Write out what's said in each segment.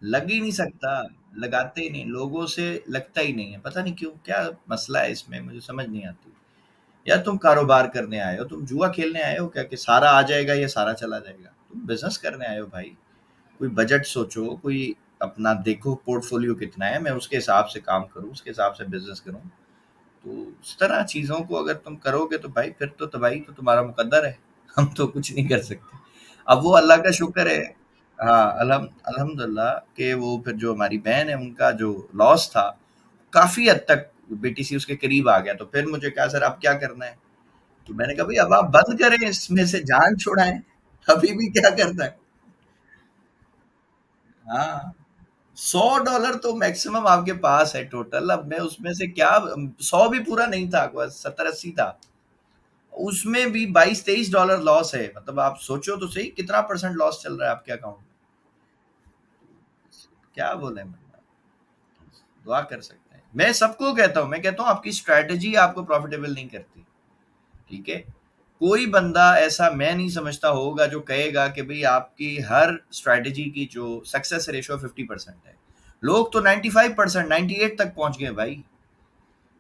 लग ही नहीं सकता, लगाते ही नहीं, लोगों से लगता ही नहीं है, पता नहीं क्यों, क्या मसला है इसमें, मुझे समझ नहीं आती। यार तुम कारोबार करने आए हो, तुम जुआ खेलने आए हो क्या कि सारा आ जाएगा या सारा चला जाएगा? तुम बिजनेस करने आए हो भाई। कोई बजट सोचो, कोई अपना देखो पोर्टफोलियो कितना है, मैं उसके हिसाब से काम करूँ, उसके हिसाब से बिजनेस करूँ। तो इस तरह चीज़ों को अगर तुम करोगे तो भाई फिर तो तबाही तो तुम्हारा मुकद्दर है। हम तो कुछ नहीं कर सकते। अब वो अल्लाह का शुक्र है। हाँ, अल्हम्दुलिल्लाह कि वो फिर जो हमारी बहन है उनका जो लॉस था, काफ़ी हद तक बीटीसी उसके करीब आ गया। तो फिर मुझे कहा सर अब क्या करना है? तो मैंने कहा भाई अब आप बंद करें, इसमें से जान छुड़ाएँ, अभी भी क्या करना है? हाँ, $100 तो मैक्सिमम आपके पास है टोटल। अब मैं उसमें से क्या 100 भी पूरा नहीं था, बस 70-80 था। उसमें भी $22-23 लॉस है। मतलब आप सोचो तो सही कितना परसेंट लॉस चल रहा है आपके अकाउंट में। क्या बोले, मतलब दुआ कर सकते हैं। मैं सबको कहता हूँ, मैं कहता हूँ आपकी स्ट्रैटेजी आपको प्रॉफिटेबल नहीं करती। ठीक है, कोई बंदा ऐसा मैं नहीं समझता होगा जो कहेगा कि भाई आपकी हर स्ट्रैटेजी की जो सक्सेस रेशियो 50% है। लोग तो 95% 98 तक पहुंच गए भाई।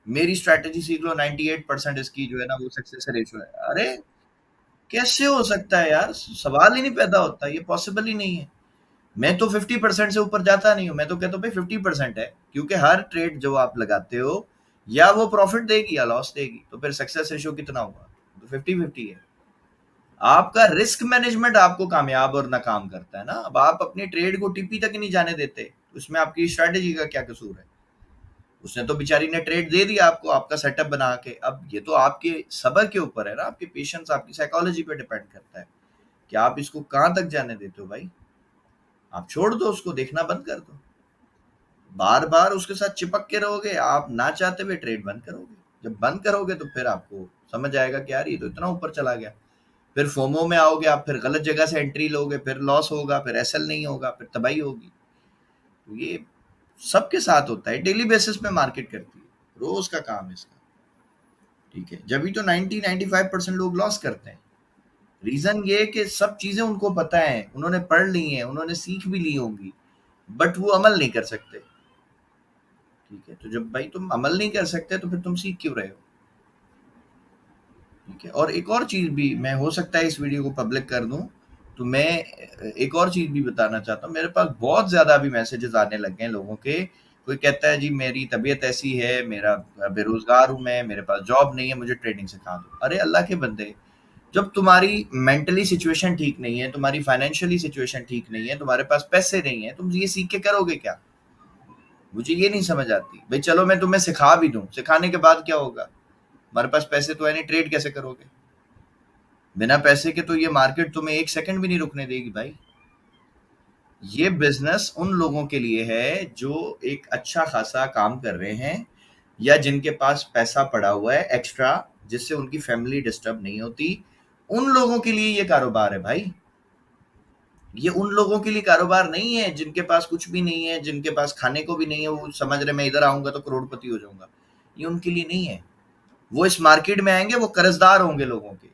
मेरी स्ट्रैटेजी सीख लो, 98% इसकी जो है ना वो सक्सेस रेशियो है। अरे कैसे हो सकता है यार, सवाल ही नहीं पैदा होता, ये पॉसिबल ही नहीं है। मैं तो 50% से ऊपर जाता नहीं हूँ, मैं तो कहता हूँ भाई 50% है, क्योंकि हर ट्रेड जो आप लगाते हो या वो प्रॉफिट देगी या लॉस देगी, तो फिर सक्सेस रेशियो कितना हुआ? तो 50-50 है। आपका रिस्क मैनेजमेंट आपको कामयाब और नाकाम करता है ना। अब आप अपने ट्रेड को टीपी तक नहीं जाने देते, तो उसमें आपकी स्ट्रैटेजी का क्या कसूर है? उसने तो बेचारी ने ट्रेड दे दिया आपको, आपका सेटअप बना के। अब ये तो आपके सब्र के ऊपर है ना, आपके पेशेंस, आपकी साइकोलॉजी पे डिपेंड करता है कि आप इसको कहाँ तक जाने देते हो भाई। आप छोड़ दो, उसको देखना बंद कर दो। बार बार उसके साथ चिपक के रहोगे, आप ना चाहते हुए ट्रेड बंद करोगे। जब बंद करोगे तो फिर आपको समझ आएगा कि यार ये तो इतना ऊपर चला गया। फिर फोमो में आओगे आप, फिर गलत जगह से एंट्री लोगे, फिर लॉस होगा, फिर एसएल नहीं होगा, फिर तबाही होगी। तो ये सबके साथ होता है, डेली बेसिस पे मार्केट करती है, रोज का काम है इसका। ठीक है, जब भी तो 90-95% लोग लॉस करते हैं। रीजन ये कि सब चीजें उनको पता है, उन्होंने पढ़ ली हैं, उन्होंने सीख भी ली होंगी, बट वो अमल नहीं कर सकते। ठीक है, तो जब भाई तुम अमल नहीं कर सकते तो फिर तुम सीख क्यों रहे हो? ठीक है, और एक और चीज भी, मैं हो सकता है इस वीडियो को पब्लिक कर दूं, तो मैं एक और चीज भी बताना चाहता हूँ। मेरे पास बहुत ज्यादा अभी मैसेजेस आने लग गए हैं लोगों के। कोई कहता है जी मेरी तबीयत ऐसी है, मेरा बेरोजगार हूं, मैं, मेरे पास जॉब नहीं है, मुझे ट्रेडिंग सिखा दो। अरे अल्लाह के बंदे, जब तुम्हारी मेंटली सिचुएशन ठीक नहीं है, तुम्हारी फाइनेंशियली सिचुएशन ठीक नहीं है, तुम्हारे पास पैसे नहीं है, तुम ये सीख के करोगे क्या? मुझे ये नहीं समझ आती भाई। चलो मैं तुम्हें सिखा भी दूं, सिखाने के बाद क्या होगा? हमारे पास पैसे तो है नहीं, ट्रेड कैसे करोगे? बिना पैसे के तो ये मार्केट तुम्हें एक सेकंड भी नहीं रुकने देगी भाई। ये बिजनेस उन लोगों के लिए है जो एक अच्छा खासा काम कर रहे हैं, या जिनके पास पैसा पड़ा हुआ है एक्स्ट्रा, जिससे उनकी फैमिली डिस्टर्ब नहीं होती। उन लोगों के लिए ये कारोबार है भाई। ये उन लोगों के लिए कारोबार नहीं है जिनके पास कुछ भी नहीं है, जिनके पास खाने को भी नहीं है, वो समझ रहे मैं इधर आऊंगा तो करोड़पति हो जाऊंगा। ये उनके लिए नहीं है। वो इस मार्केट में आएंगे, वो कर्जदार होंगे लोगों के,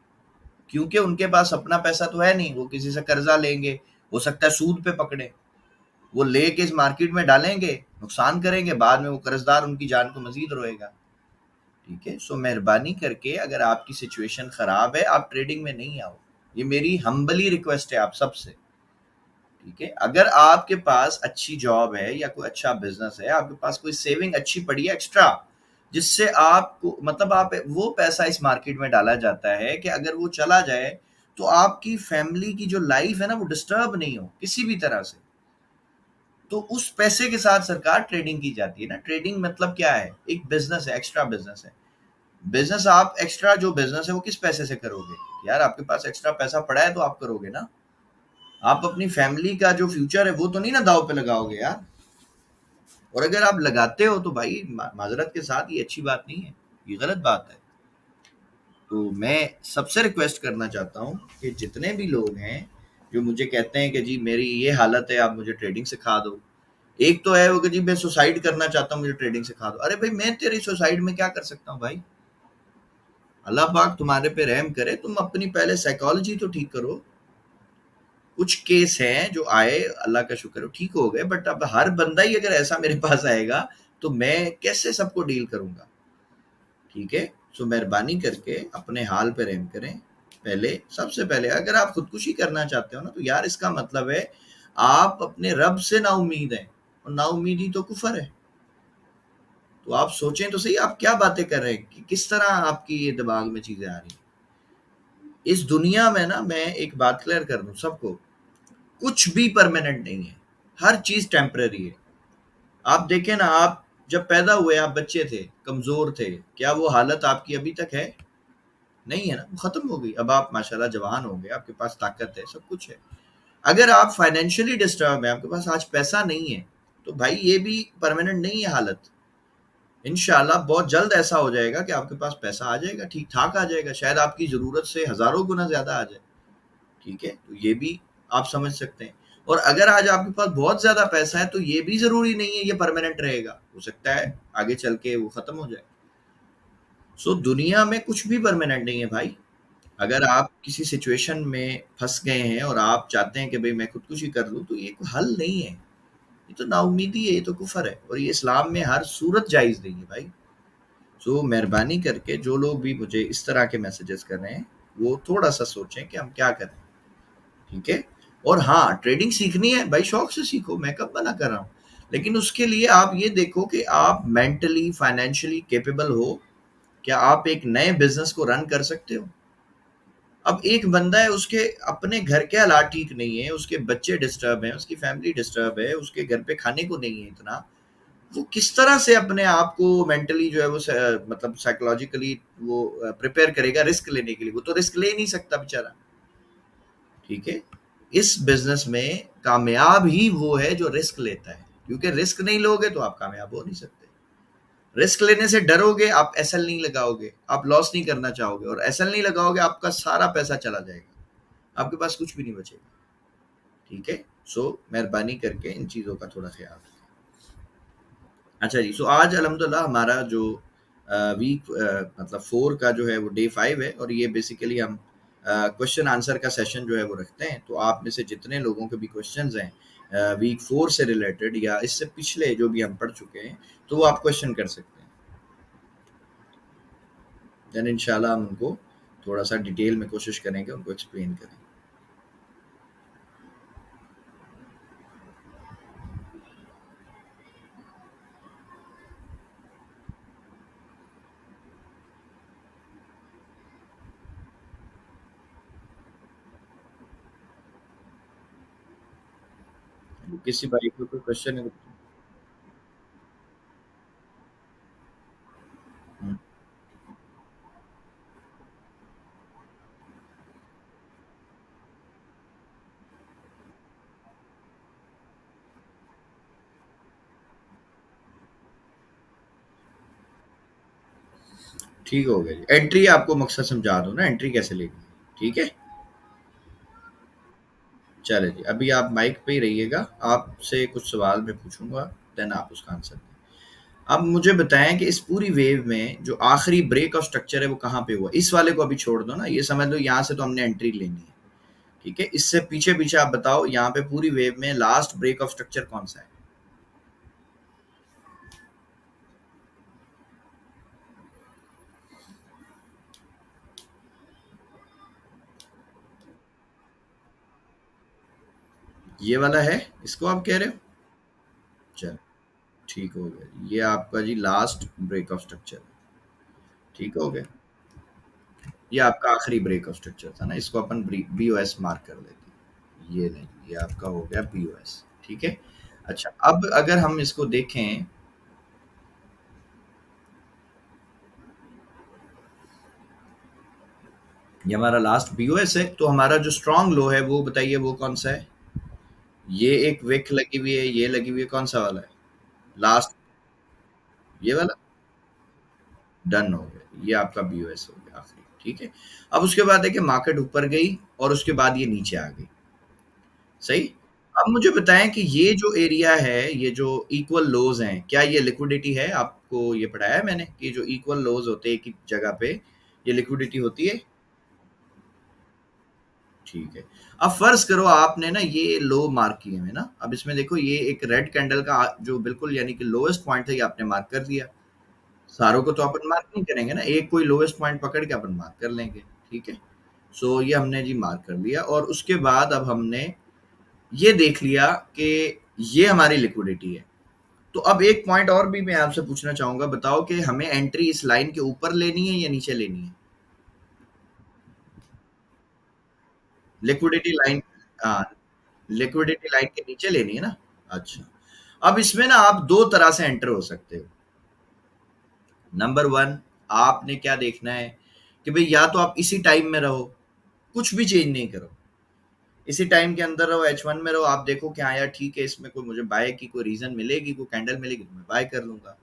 क्योंकि उनके पास अपना पैसा तो है नहीं, वो किसी से कर्जा लेंगे, हो सकता है सूद पे पकड़े, वो लेके इस मार्केट में डालेंगे, नुकसान करेंगे, बाद में वो कर्जदार उनकी जान को मजीद रोएगा। ठीक है, सो मेहरबानी करके अगर आपकी सिचुएशन खराब है, आप ट्रेडिंग में नहीं आओ। ये मेरी हम्बली रिक्वेस्ट है आप सबसे। ठीक है, अगर आपके पास अच्छी जॉब है या कोई अच्छा बिजनेस है, आपके पास कोई सेविंग अच्छी पड़ी है एक्स्ट्रा, जिससे आपको, मतलब आप वो पैसा इस मार्केट में डाला जाता है कि अगर वो चला जाए तो आपकी फैमिली की जो लाइफ है ना वो डिस्टर्ब नहीं हो किसी भी तरह से। तो उस पैसे के साथ सरकार ट्रेडिंग की जाती है ना। ट्रेडिंग मतलब क्या है? एक बिजनेस है, एक्स्ट्रा बिजनेस है। बिजनेस, आप एक्स्ट्रा जो बिजनेस है वो किस पैसे से करोगे? यार आपके पास एक्स्ट्रा पैसा पड़ा है तो आप करोगे ना। आप अपनी फैमिली का जो फ्यूचर है वो तो नहीं ना दाव पे लगाओगे यार। और अगर आप लगाते हो तो भाई माजरत के साथ ये अच्छी बात नहीं है, ये गलत बात है। तो मैं सबसे रिक्वेस्ट करना चाहता हूँ कि जितने भी लोग हैं जो मुझे कहते हैं कि जी मेरी ये हालत है, आप मुझे ट्रेडिंग सिखा दो। एक तो है वो कि जी मैं सुसाइड करना चाहता हूँ, मुझे ट्रेडिंग सिखा दो। अरे भाई मैं तेरी सुसाइड में क्या कर सकता हूँ भाई? अल्लाह पाक तुम्हारे पे रहम करे, तुम अपनी पहले साइकोलॉजी तो ठीक करो। कुछ केस हैं जो आए, अल्लाह का शुक्र है ठीक हो गए, बट अब हर बंदा ही अगर ऐसा मेरे पास आएगा तो मैं कैसे सबको डील करूंगा? ठीक है? सो मेहरबानी करके अपने हाल पे रहम करें। पहले, सबसे पहले अगर आप खुदकुशी करना चाहते हो ना, तो यार इसका मतलब है आप अपने रब से नाउम्मीद हैं, और नाउम्मीदी तो कुफर है। तो आप सोचें तो सही, आप क्या बातें कर रहे हैं, कि किस तरह आपकी ये दिमाग में चीजें आ रही हैं। इस दुनिया में ना, मैं एक बात क्लियर कर दूं सबको, कुछ भी परमानेंट नहीं है, हर चीज टेम्पररी है। आप देखें ना, आप जब पैदा हुए, आप बच्चे थे, कमजोर थे, क्या वो हालत आपकी अभी तक है? नहीं है ना, वो खत्म हो गई। अब आप माशाल्लाह जवान हो गए, आपके पास ताकत है, सब कुछ है। अगर आप फाइनेंशियली डिस्टर्ब है, आपके पास आज पैसा नहीं है, तो भाई ये भी परमानेंट नहीं है हालत। इंशाल्लाह बहुत जल्द ऐसा हो जाएगा कि आपके पास पैसा आ जाएगा, ठीक ठाक आ जाएगा, शायद आपकी जरूरत से हजारों गुना ज्यादा आ जाए। ठीक है, तो ये भी आप समझ सकते हैं। और अगर आज आपके पास बहुत ज्यादा पैसा है, तो ये भी जरूरी नहीं है ये परमानेंट रहेगा, हो सकता है आगे चल के वो खत्म हो जाए। सो दुनिया में कुछ भी परमानेंट नहीं है भाई। अगर आप किसी सिचुएशन में फंस गए हैं और आप चाहते हैं कि भाई मैं खुदकुशी कर लूं, तो ये कोई हल नहीं है। ये तो नाउमीदी है, ये तो कुफर है, और ये इस्लाम में हर सूरत जायज नहीं है भाई। सो मेहरबानी करके जो लोग भी मुझे इस तरह के मैसेजेस कर रहे हैं, वो थोड़ा सा सोचें कि हम क्या करें। ठीक है? और हाँ, ट्रेडिंग सीखनी है भाई, शौक से सीखो, मैं कब मना कर रहा हूँ। लेकिन उसके लिए आप ये देखो कि आप मेंटली फाइनेंशियली कैपेबल हो। क्या आप एक नए बिजनेस को रन कर सकते हो? अब एक बंदा है, उसके अपने घर के हालात ठीक नहीं है, उसके बच्चे डिस्टर्ब हैं, उसकी फैमिली डिस्टर्ब है, उसके घर पे खाने को नहीं है इतना, वो किस तरह से अपने आप को मेंटली जो है वो मतलब साइकोलॉजिकली वो प्रिपेयर करेगा रिस्क लेने के लिए? वो तो रिस्क ले नहीं सकता बेचारा। ठीक है? इस बिजनेस में कामयाब ही वो है जो रिस्क लेता है, क्योंकि रिस्क नहीं लोगे तो आप कामयाब हो नहीं सकते। रिस्क लेने से डरोगे, आप एसएल नहीं लगाओगे, आप लॉस नहीं करना चाहोगे, और एसएल नहीं लगाओगे, आपका सारा पैसा चला जाएगा, आपके पास कुछ भी नहीं बचेगा। ठीक है? सो मेहरबानी करके इन चीज़ों का थोड़ा ख्याल रखें। अच्छा जी, सो आज अल्हम्दुलिल्लाह हमारा जो वीक मतलब 4 का जो है वो डे 5 है, और ये बेसिकली हम क्वेश्चन आंसर का सेशन जो है वो रखते हैं। तो आप में से जितने लोगों के भी क्वेश्चंस हैं वीक 4 से रिलेटेड, या इससे पिछले जो भी हम पढ़ चुके हैं, तो वो आप क्वेश्चन कर सकते हैं। देन इंशाल्लाह हम उनको थोड़ा सा डिटेल में कोशिश करेंगे उनको एक्सप्लेन करें। किसी भाई को कोई क्वेश्चन है तो? हम्म, ठीक हो गया जी। एंट्री आपको मकसद समझा दो ना, एंट्री कैसे लेनी है। ठीक है? चले जी, अभी आप माइक पे ही रहिएगा, आपसे कुछ सवाल मैं पूछूंगा, देन आप उसका आंसर दें। अब मुझे बताएं कि इस पूरी वेव में जो आखिरी ब्रेक ऑफ स्ट्रक्चर है वो कहाँ पे हुआ? इस वाले को अभी छोड़ दो ना, ये समझ लो यहाँ से तो हमने एंट्री लेनी है। ठीक है? इससे पीछे पीछे आप बताओ, यहाँ पे पूरी वेव में लास्ट ब्रेक ऑफ स्ट्रक्चर कौन सा है? ये वाला है, इसको आप कह रहे हो? चल, ठीक हो गया, ये आपका जी लास्ट ब्रेक ऑफ स्ट्रक्चर। ठीक हो गया, ये आपका आखिरी ब्रेक ऑफ स्ट्रक्चर था ना, इसको अपन बी ओ एस मार्क कर लेते हैं। ये नहीं, ये आपका हो गया बी ओ एस। ठीक है? अच्छा, अब अगर हम इसको देखें, ये हमारा लास्ट बी ओ एस है, तो हमारा जो स्ट्रॉन्ग लो है वो बताइए वो कौन सा है? ये एक विक लगी हुई है, ये लगी हुई है, कौन सा वाला है लास्ट? ये वाला। डन हो गया, ये आपका बी ओ एस हो गया आखिरी। ठीक है? अब उसके बाद है कि मार्केट ऊपर गई और उसके बाद ये नीचे आ गई। सही? अब मुझे बताएं कि ये जो एरिया है, ये जो इक्वल लोज हैं, क्या ये लिक्विडिटी है? आपको ये पढ़ाया है मैंने कि जो इक्वल लोज होते हैं एक ही जगह पे, ये लिक्विडिटी होती है? ठीक है। अब फ़र्ज़ करो आपने ना ये लो मार्क किए हैं ना, अब इसमें देखो ये एक रेड कैंडल का जो बिल्कुल यानी कि लोएस्ट पॉइंट था ये आपने मार्क कर दिया। सारों को तो अपन मार्क नहीं करेंगे ना, एक कोई लोएस्ट पॉइंट पकड़ के अपन मार्क कर लेंगे, ठीक है? सो ये हमने जी मार्क कर लिया और उसके बाद अब हमने ये देख लिया कि ये हमारी लिक्विडिटी है। तो अब एक पॉइंट और भी मैं आपसे पूछना चाहूँगा, बताओ कि हमें एंट्री इस लाइन के ऊपर लेनी है या नीचे लेनी है? लिक्विडिटी लाइन, हाँ, लिक्विडिटी लाइन के नीचे लेनी है ना? अच्छा। अब इसमें ना आप 2 तरह से एंटर हो सकते हो। नंबर 1, आपने क्या देखना है कि भई या तो आप इसी टाइम में रहो, कुछ भी चेंज नहीं करो। इसी टाइम के अंदर रहो, H1 में रहो, आप देखो कि हाँ यार ठीक है, इसमें कोई मुझे बाय की कोई रीज़न मिलेगी, कोई कैंडल मिलेगी तो मैं बाय कर लूँगा।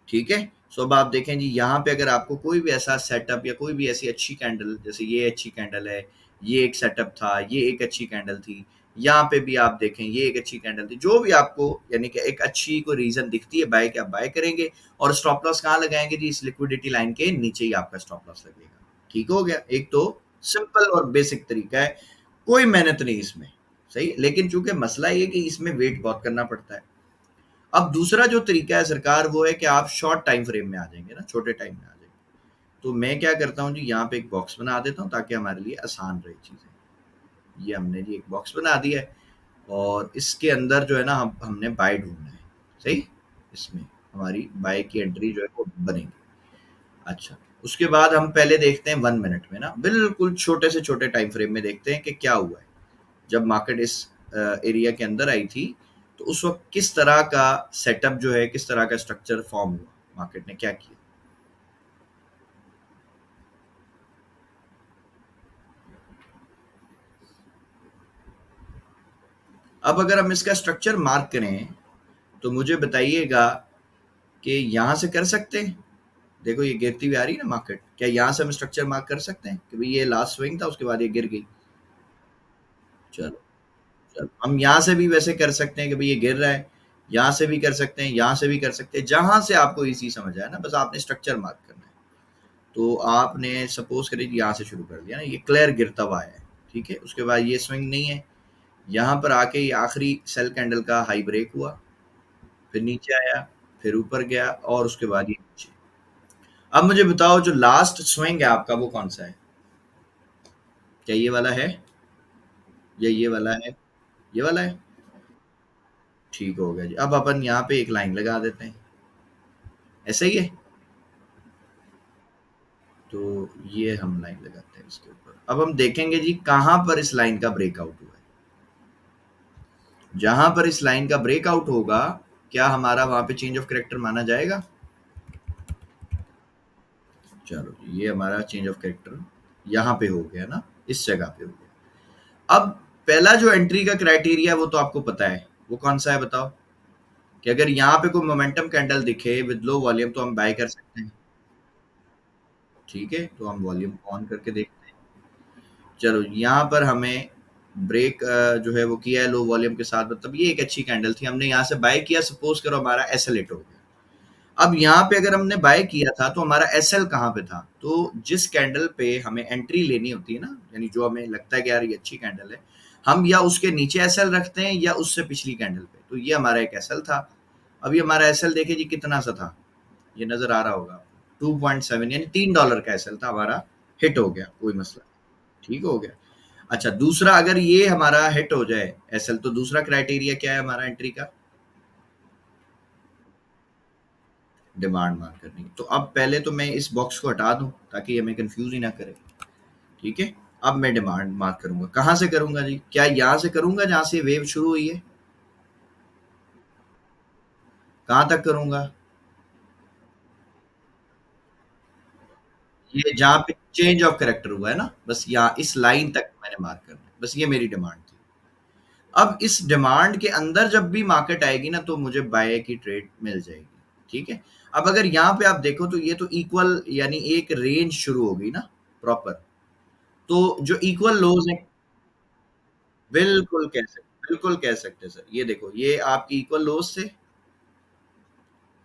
ठीक है? सो अब आप देखें जी यहाँ पे अगर आपको कोई भी ऐसा सेटअप या कोई भी ऐसी अच्छी कैंडल, जैसे ये अच्छी कैंडल है, ये एक सेटअप था, ये एक अच्छी कैंडल थी, यहाँ पे भी आप देखें ये एक अच्छी कैंडल थी, जो भी आपको यानी कि एक अच्छी कोई रीज़न दिखती है बाय की, आप बाय करेंगे और स्टॉप लॉस कहाँ लगाएँगे जी? इस लिक्विडिटी लाइन के नीचे ही आपका स्टॉप लॉस लगेगा। ठीक हो गया? एक तो सिंपल और बेसिक तरीका है, कोई मेहनत नहीं इसमें, सही? लेकिन चूँकि मसला ये है कि इसमें वेट बहुत करना पड़ता है। अब दूसरा जो तरीका है सरकार, वो है कि आप शॉर्ट टाइम फ्रेम में आ जाएँगे ना, छोटे टाइम में आ जाएँगे। तो मैं क्या करता हूँ जी, यहाँ पे एक बॉक्स बना देता हूँ ताकि हमारे लिए आसान रहे चीज़ें। ये हमने जी एक बॉक्स बना दिया है और इसके अंदर जो है ना हम हमने बाय ढूँढना है, सही? इसमें हमारी बाय की एंट्री जो है वो बनेगी। अच्छा, उसके बाद हम पहले देखते हैं 1 मिनट में ना, बिल्कुल छोटे से छोटे टाइम फ्रेम में देखते हैं कि क्या हुआ है। जब मार्केट इस एरिया के अंदर आई थी, तो उस वक़्त किस तरह का सेटअप जो है, किस तरह का स्ट्रक्चर फ़ॉर्म हुआ, मार्केट ने क्या किया? अब अगर हम इसका स्ट्रक्चर मार्क करें, तो मुझे बताइएगा कि यहाँ से कर सकते हैं? देखो ये गिरती हुई आ रही है ना मार्केट, क्या यहाँ से हम स्ट्रक्चर मार्क कर सकते हैं कि भई ये लास्ट स्विंग था, उसके बाद ये गिर गई? चलो, चलो हम यहाँ से भी वैसे कर सकते हैं कि भई ये गिर रहा है, यहाँ से भी कर सकते हैं, यहाँ से भी कर सकते हैं, जहाँ से आपको ईज़ी समझ आए ना, बस आपने स्ट्रक्चर मार्क करना है। तो आपने सपोज़ करिए कि यहाँ से शुरू कर दिया ना, ये क्लियर गिरता हुआ आया है, ठीक है? उसके बाद ये स्विंग नहीं है, यहाँ पर आके ये आखिरी सेल कैंडल का हाई ब्रेक हुआ, फिर नीचे आया, फिर ऊपर गया और उसके बाद ये नीचे। अब मुझे बताओ जो लास्ट स्विंग है आपका वो कौन-सा है? क्या ये वाला है या ये वाला है? ये वाला है? ठीक हो गया जी। अब अपन यहाँ पे एक लाइन लगा देते हैं, ऐसा ही है? तो ये हम लाइन लगाते हैं इसके ऊपर। अब हम देखेंगे जी कहाँ पर इस लाइन का ब्रेकआउट हुआ है। जहाँ पर इस लाइन का ब्रेकआउट होगा, क्या हमारा वहाँ पे चेंज ऑफ कैरेक्टर माना जाएगा? चलो, ये हमारा चेंज ऑफ कैरेक्टर यहाँ पे हो गया ना, इस जगह पे हो गया। अब पहला जो एंट्री का क्राइटेरिया है वो तो आपको पता है, वो कौन-सा है बताओ? कि अगर यहाँ पे कोई मोमेंटम कैंडल दिखे विद लो वॉल्यूम तो हम बाय कर सकते हैं, ठीक है? तो हम वॉल्यूम को ऑन करके देखते हैं। चलो, यहाँ पर हमें ब्रेक जो है वो किया है लो वॉल्यूम के साथ, मतलब ये एक अच्छी कैंडल थी, हमने यहाँ से बाय किया, सपोज़ करो हमारा एसएल हिट हो गया। अब यहाँ पे अगर हमने बाय किया था तो हमारा एसएल कहाँ पे था? तो जिस कैंडल पे हमें एंट्री लेनी होती है ना, यानी जो हमें लगता है कि यार ये अच्छी कैंडल है, हम या उसके नीचे एसएल रखते हैं या उससे पिछली कैंडल पे। तो ये हमारा एक एसएल था। अब ये हमारा एसएल देखिए जी कितना सा था, ये नज़र आ रहा होगा आपको, 2.7 यानी $3 का एसएल था हमारा, हिट हो गया, कोई मसला नहीं, ठीक हो गया। अच्छा, दूसरा अगर ये हमारा हिट हो जाए एसएल, तो दूसरा क्राइटेरिया क्या है हमारा एंट्री का? डिमांड मार्क करनी है। तो अब पहले तो मैं इस बॉक्स को हटा दूँ ताकि हमें कंफ्यूज ही ना करे, ठीक है? अब मैं डिमांड मार्क करूँगा, कहाँ से करूँगा जी? क्या यहाँ से करूँगा जहाँ से वेव शुरू हुई है? कहाँ तक करूँगा? ये जहाँ पे चेंज ऑफ कैरेक्टर हुआ है ना, बस यहाँ इस लाइन तक मैंने मार्क करना है, बस ये मेरी डिमांड थी। अब इस डिमांड के अंदर जब भी मार्केट आएगी ना तो मुझे बाय की ट्रेड मिल जाएगी, ठीक है? अब अगर यहाँ पे आप देखो तो ये तो इक्वल यानी एक रेंज शुरू हो गई ना प्रॉपर। तो जो इक्वल लोज़ हैं, बिल्कुल कह सकते हैं सर। ये देखो, ये आपकी इक्वल लोज़ थे,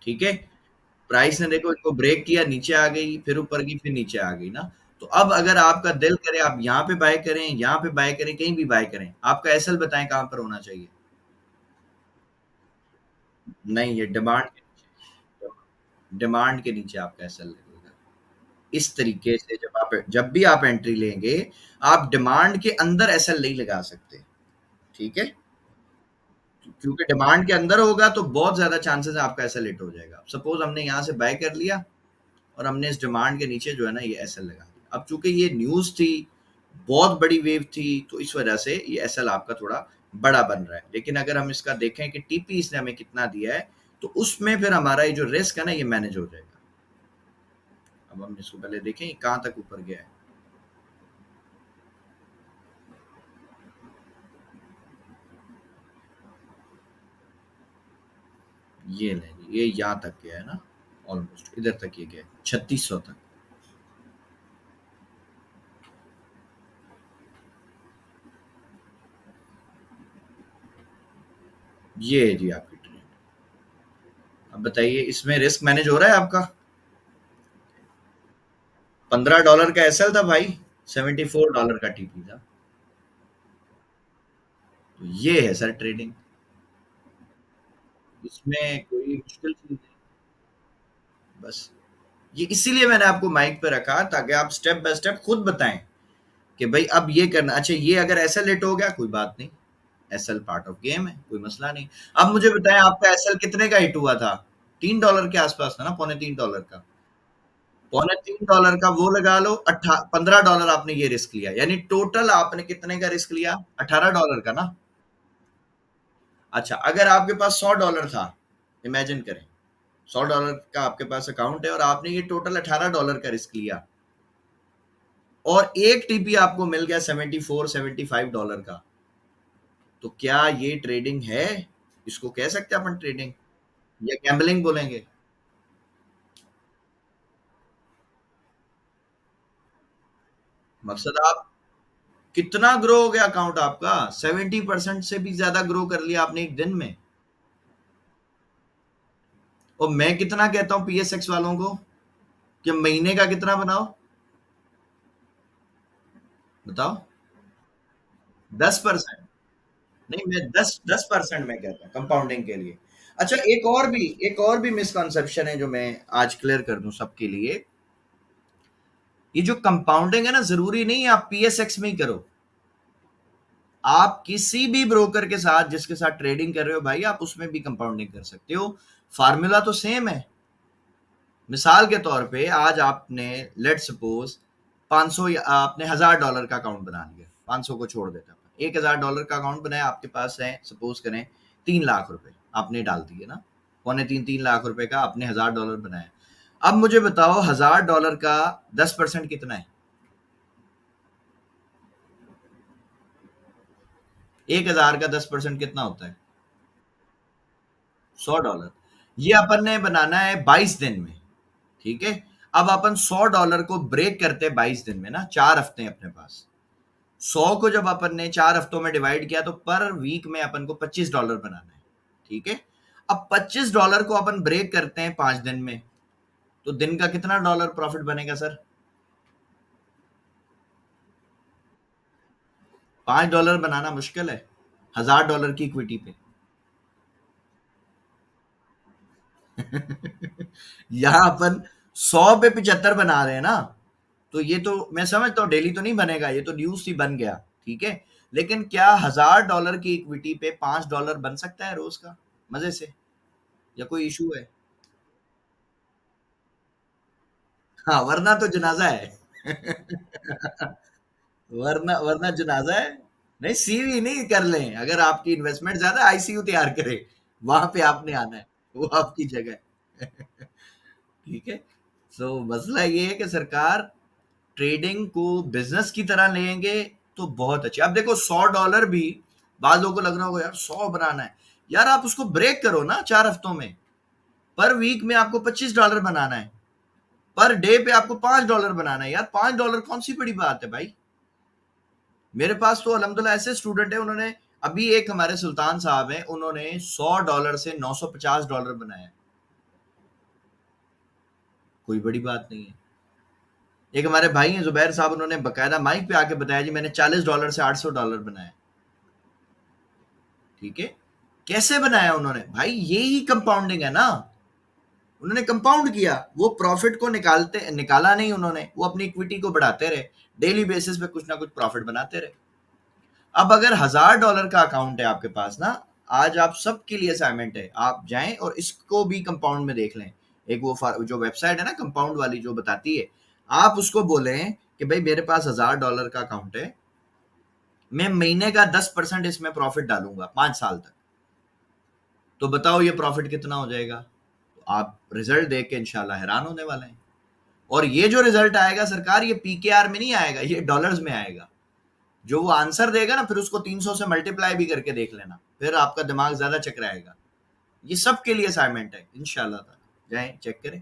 ठीक है? प्राइस ने देखो इनको ब्रेक किया, नीचे आ गई, फिर ऊपर गई, फिर नीचे आ गई ना। तो अब अगर आपका दिल करे आप यहाँ पे बाय करें, यहाँ पे बाय करें, कहीं भी बाय करें, आपका एसएल बताएं कहाँ पर होना चाहिए? नहीं, ये डिमांड के नीचे, डिमांड के नीचे आपका एसएल लगेगा। इस तरीके से जब भी आप एंट्री लेंगे, आप डिमांड के अंदर एसएल नहीं लगा सकते, ठीक है? क्योंकि डिमांड के अंदर होगा तो बहुत ज़्यादा चांसेस है आपका एसएल हिट हो जाएगा। सपोज़ हमने यहाँ से बाय कर लिया और हमने इस डिमांड के नीचे जो है ना ये एसएल लगा दिया। अब चूंकि ये न्यूज़ थी, बहुत बड़ी वेव थी, तो इस वजह से ये एसएल आपका थोड़ा बड़ा बन रहा है। लेकिन अगर हम इसका देखें कि टीपी इसने हमें कितना दिया है, तो उसमें फिर हमारा ये जो रिस्क है ना ये मैनेज हो जाएगा। अब हम इसको पहले देखें कहाँ तक ऊपर गया है। ये नहीं, ये यहाँ तक गया है ना, ऑलमोस्ट इधर तक ये गया 3600 तक। ये है जी आपकी ट्रेड। अब बताइए इसमें रिस्क मैनेज हो रहा है आपका? $15 का एसएल था भाई, $74 का टीपी था। तो ये है सर ट्रेडिंग, इसमें कोई मुश्किल चीज नहीं। बस ये इसीलिए मैंने आपको माइक पे रखा ताकि आप स्टेप बाय स्टेप खुद बताएं कि भाई अब ये करना। अच्छा, ये अगर एसएल हिट हो गया कोई बात नहीं, एसएल पार्ट ऑफ गेम है, कोई मसला नहीं। अब मुझे बताएं आपका एसएल कितने का हिट हुआ था? $3 के आसपास था ना, $3.25 का। $3.25 का वो लगा लो, $15 आपने ये रिस्क लिया, यानी टोटल आपने कितने का रिस्क लिया? $18 का ना। अच्छा, अगर आपके पास $100 था, इमेजिन करें $100 का आपके पास अकाउंट है और आपने ये टोटल $18 का रिस्क लिया और एक टीपी आपको मिल गया $74-75 का, तो क्या ये ट्रेडिंग है? इसको कह सकते हैं अपन ट्रेडिंग या गैम्बलिंग बोलेंगे? मकसद आप कितना ग्रो हो गया अकाउंट आपका? 70% से भी ज्यादा ग्रो कर लिया आपने एक दिन में। और मैं कितना कहता हूं पीएसएक्स वालों को कि महीने का कितना बनाओ? बताओ। 10%? नहीं, मैं 10% में कहता हूँ कंपाउंडिंग के लिए। अच्छा, एक और भी मिसकंसेप्शन है जो मैं आज क्लियर कर दूं सबके लिए। ये जो कंपाउंडिंग है ना, जरूरी नहीं है आप पीएसएक्स में ही करो। आप किसी भी ब्रोकर के साथ जिसके साथ ट्रेडिंग कर रहे हो भाई, आप उसमें भी कंपाउंडिंग कर सकते हो। फार्मूला तो सेम है। मिसाल के तौर पे आज आपने, लेट सपोज 500 या आपने $1000 का अकाउंट बना लिया, 500 को छोड़ देता हूं, $1000 का अकाउंट बनाया, आपके पास है सपोज करें 3 लाख रुपए आपने डाल दिए ना, 2.5-3 लाख रुपए का आपने $1000 बनाया। अब मुझे बताओ $1000 का 10% कितना है? 1000 का 10% कितना होता है? $100। ये अपन ने बनाना है 22 दिन में, ठीक है? अब अपन $100 को ब्रेक करते हैं 22 दिन में ना, 4 हफ्ते हैं अपने पास। 100 को जब अपन ने 4 हफ्तों में डिवाइड किया तो पर वीक में अपन को $25 बनाना है, ठीक है? अब $25 को अपन ब्रेक करते हैं 5 दिन में, तो दिन का कितना डॉलर प्रॉफिट बनेगा सर? $5 बनाना मुश्किल है $1000 की इक्विटी पे। यहाँ अपन 100 पे 75 बना रहे हैं ना, तो ये तो मैं समझता हूँ डेली तो नहीं बनेगा, ये तो न्यूज ही बन गया, ठीक है? लेकिन क्या $1000 की इक्विटी पे $5 बन सकता है रोज का मजे से, या कोई इशू है? हाँ, वरना तो जनाजा है। वरना वरना जनाजा है। नहीं, सीवी नहीं कर लें, अगर आपकी इन्वेस्टमेंट ज्यादा, आईसीयू तैयार करें, वहां पे आपने आना है, वो आपकी जगह है। ठीक है। सो मसला ये है कि सरकार ट्रेडिंग को बिजनेस की तरह लेंगे तो बहुत अच्छे। अब देखो $100 भी, बाद लोगों को लग रहा होगा यार 100 बनाना है, यार आप उसको ब्रेक करो ना 4 हफ्तों में। पर वीक में आपको $25 बनाना है, पर डे पे आपको $5 बनाना है। यार $5 कौन सी बड़ी बात है भाई? मेरे पास तो अल्हम्दुलिल्लाह ऐसे स्टूडेंट है, उन्होंने अभी एक हमारे सुल्तान साहब हैं, उन्होंने $100 से $950 बनाया। कोई बड़ी बात नहीं है। एक हमारे भाई हैं जुबैर साहब, उन्होंने बकायदा माइक पे आके बताया जी मैंने $40 से $800 बनाया। ठीक है, कैसे बनाया उन्होंने भाई? यही कंपाउंडिंग है ना, उन्होंने कंपाउंड किया, वो प्रॉफिट को निकाला नहीं उन्होंने, वो अपनी इक्विटी को बढ़ाते रहे, डेली बेसिस पे कुछ ना कुछ प्रॉफिट बनाते रहे। अब अगर $1000 का अकाउंट है आपके पास ना, आज आप सबके लिए असाइनमेंट है, आप जाएं और इसको भी कंपाउंड में देख लें। एक वो जो वेबसाइट है ना कंपाउंड वाली जो बताती है, आप उसको बोलें कि भाई मेरे पास $1000 का अकाउंट है, मैं महीने का 10% इसमें प्रॉफिट डालूंगा 5 साल तक, तो बताओ ये प्रॉफिट कितना हो जाएगा? तो आप रिजल्ट देख के इंशाल्लाह हैरान होने वाले हैं। और ये जो रिजल्ट आएगा सरकार, ये पीकेआर में नहीं आएगा, ये डॉलर्स में आएगा। जो वो आंसर देगा ना, फिर उसको 300 से मल्टीप्लाई भी करके देख लेना, फिर आपका दिमाग ज्यादा चकराएगा। ये सबके लिए असाइनमेंट है इंशाल्लाह ताला, जाएं चेक करें।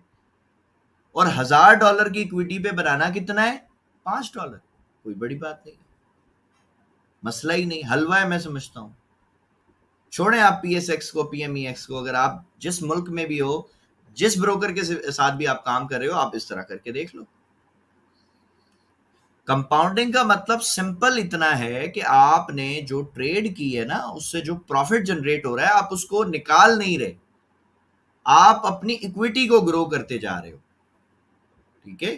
और $1000 की इक्विटी पे बनाना कितना है? $5। कोई बड़ी बात नहीं, मसला ही नहीं, हलवा है मैं समझता हूँ। छोड़ें आप पीएसएक्स को, पीएमईएक्स को, अगर आप जिस मुल्क में भी हो, जिस ब्रोकर के साथ भी आप काम कर रहे हो, आप इस तरह करके देख लो। कंपाउंडिंग का मतलब सिंपल इतना है कि आपने जो ट्रेड की है ना, उससे जो प्रॉफिट जनरेट हो रहा है, आप उसको निकाल नहीं रहे, आप अपनी इक्विटी को ग्रो करते जा रहे हो। ठीक है,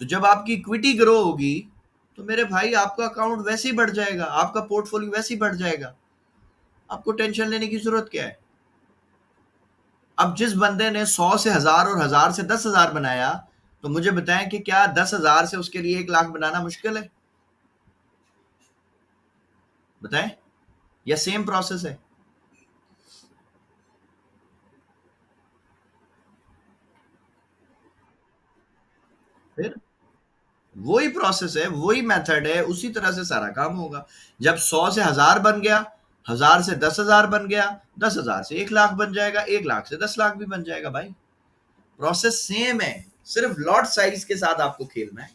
तो जब आपकी इक्विटी ग्रो होगी, तो मेरे भाई आपका अकाउंट वैसे ही बढ़ जाएगा, आपका पोर्टफोलियो वैसे ही बढ़ जाएगा, आपको टेंशन लेने की जरूरत क्या है? अब जिस बंदे ने 100 से 1000 और 1000 से 10,000 बनाया, तो मुझे बताएं कि क्या 10,000 से उसके लिए 1 लाख बनाना मुश्किल है? बताएं, या सेम प्रोसेस है? फिर वही प्रोसेस है, वही मेथड है, उसी तरह से सारा काम होगा। जब 100 से 1000 बन गया, 1000 से 10,000 बन गया, 10,000 से 1 लाख बन जाएगा, 1 लाख से 10 लाख भी बन जाएगा भाई। प्रोसेस सेम है, सिर्फ लॉट साइज के साथ आपको खेलना है।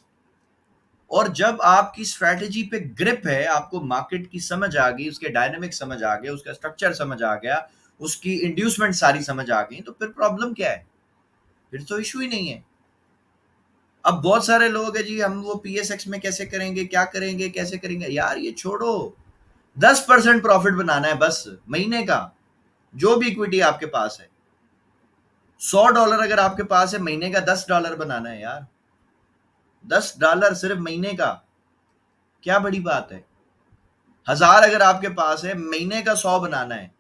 और जब आपकी स्ट्रैटेजी पे ग्रिप है, आपको मार्केट की समझ आ गई, उसके डायनेमिक समझ आ गए, उसका स्ट्रक्चर समझ आ गया, उसकी इंड्यूसमेंट सारी समझ आ गई, तो फिर प्रॉब्लम क्या है? फिर तो इशू ही नहीं है। अब बहुत सारे लोग हैं जी, हम वो पीएसएक्स में कैसे करेंगे, क्या करेंगे, कैसे करेंगे, यार ये छोड़ो। 10% प्रॉफिट बनाना है बस महीने का, जो भी इक्विटी आपके पास है। $100 अगर आपके पास है, महीने का $10 बनाना है यार। $10 सिर्फ महीने का, क्या बड़ी बात है? 1000 अगर आपके पास है, महीने का 100 बनाना है।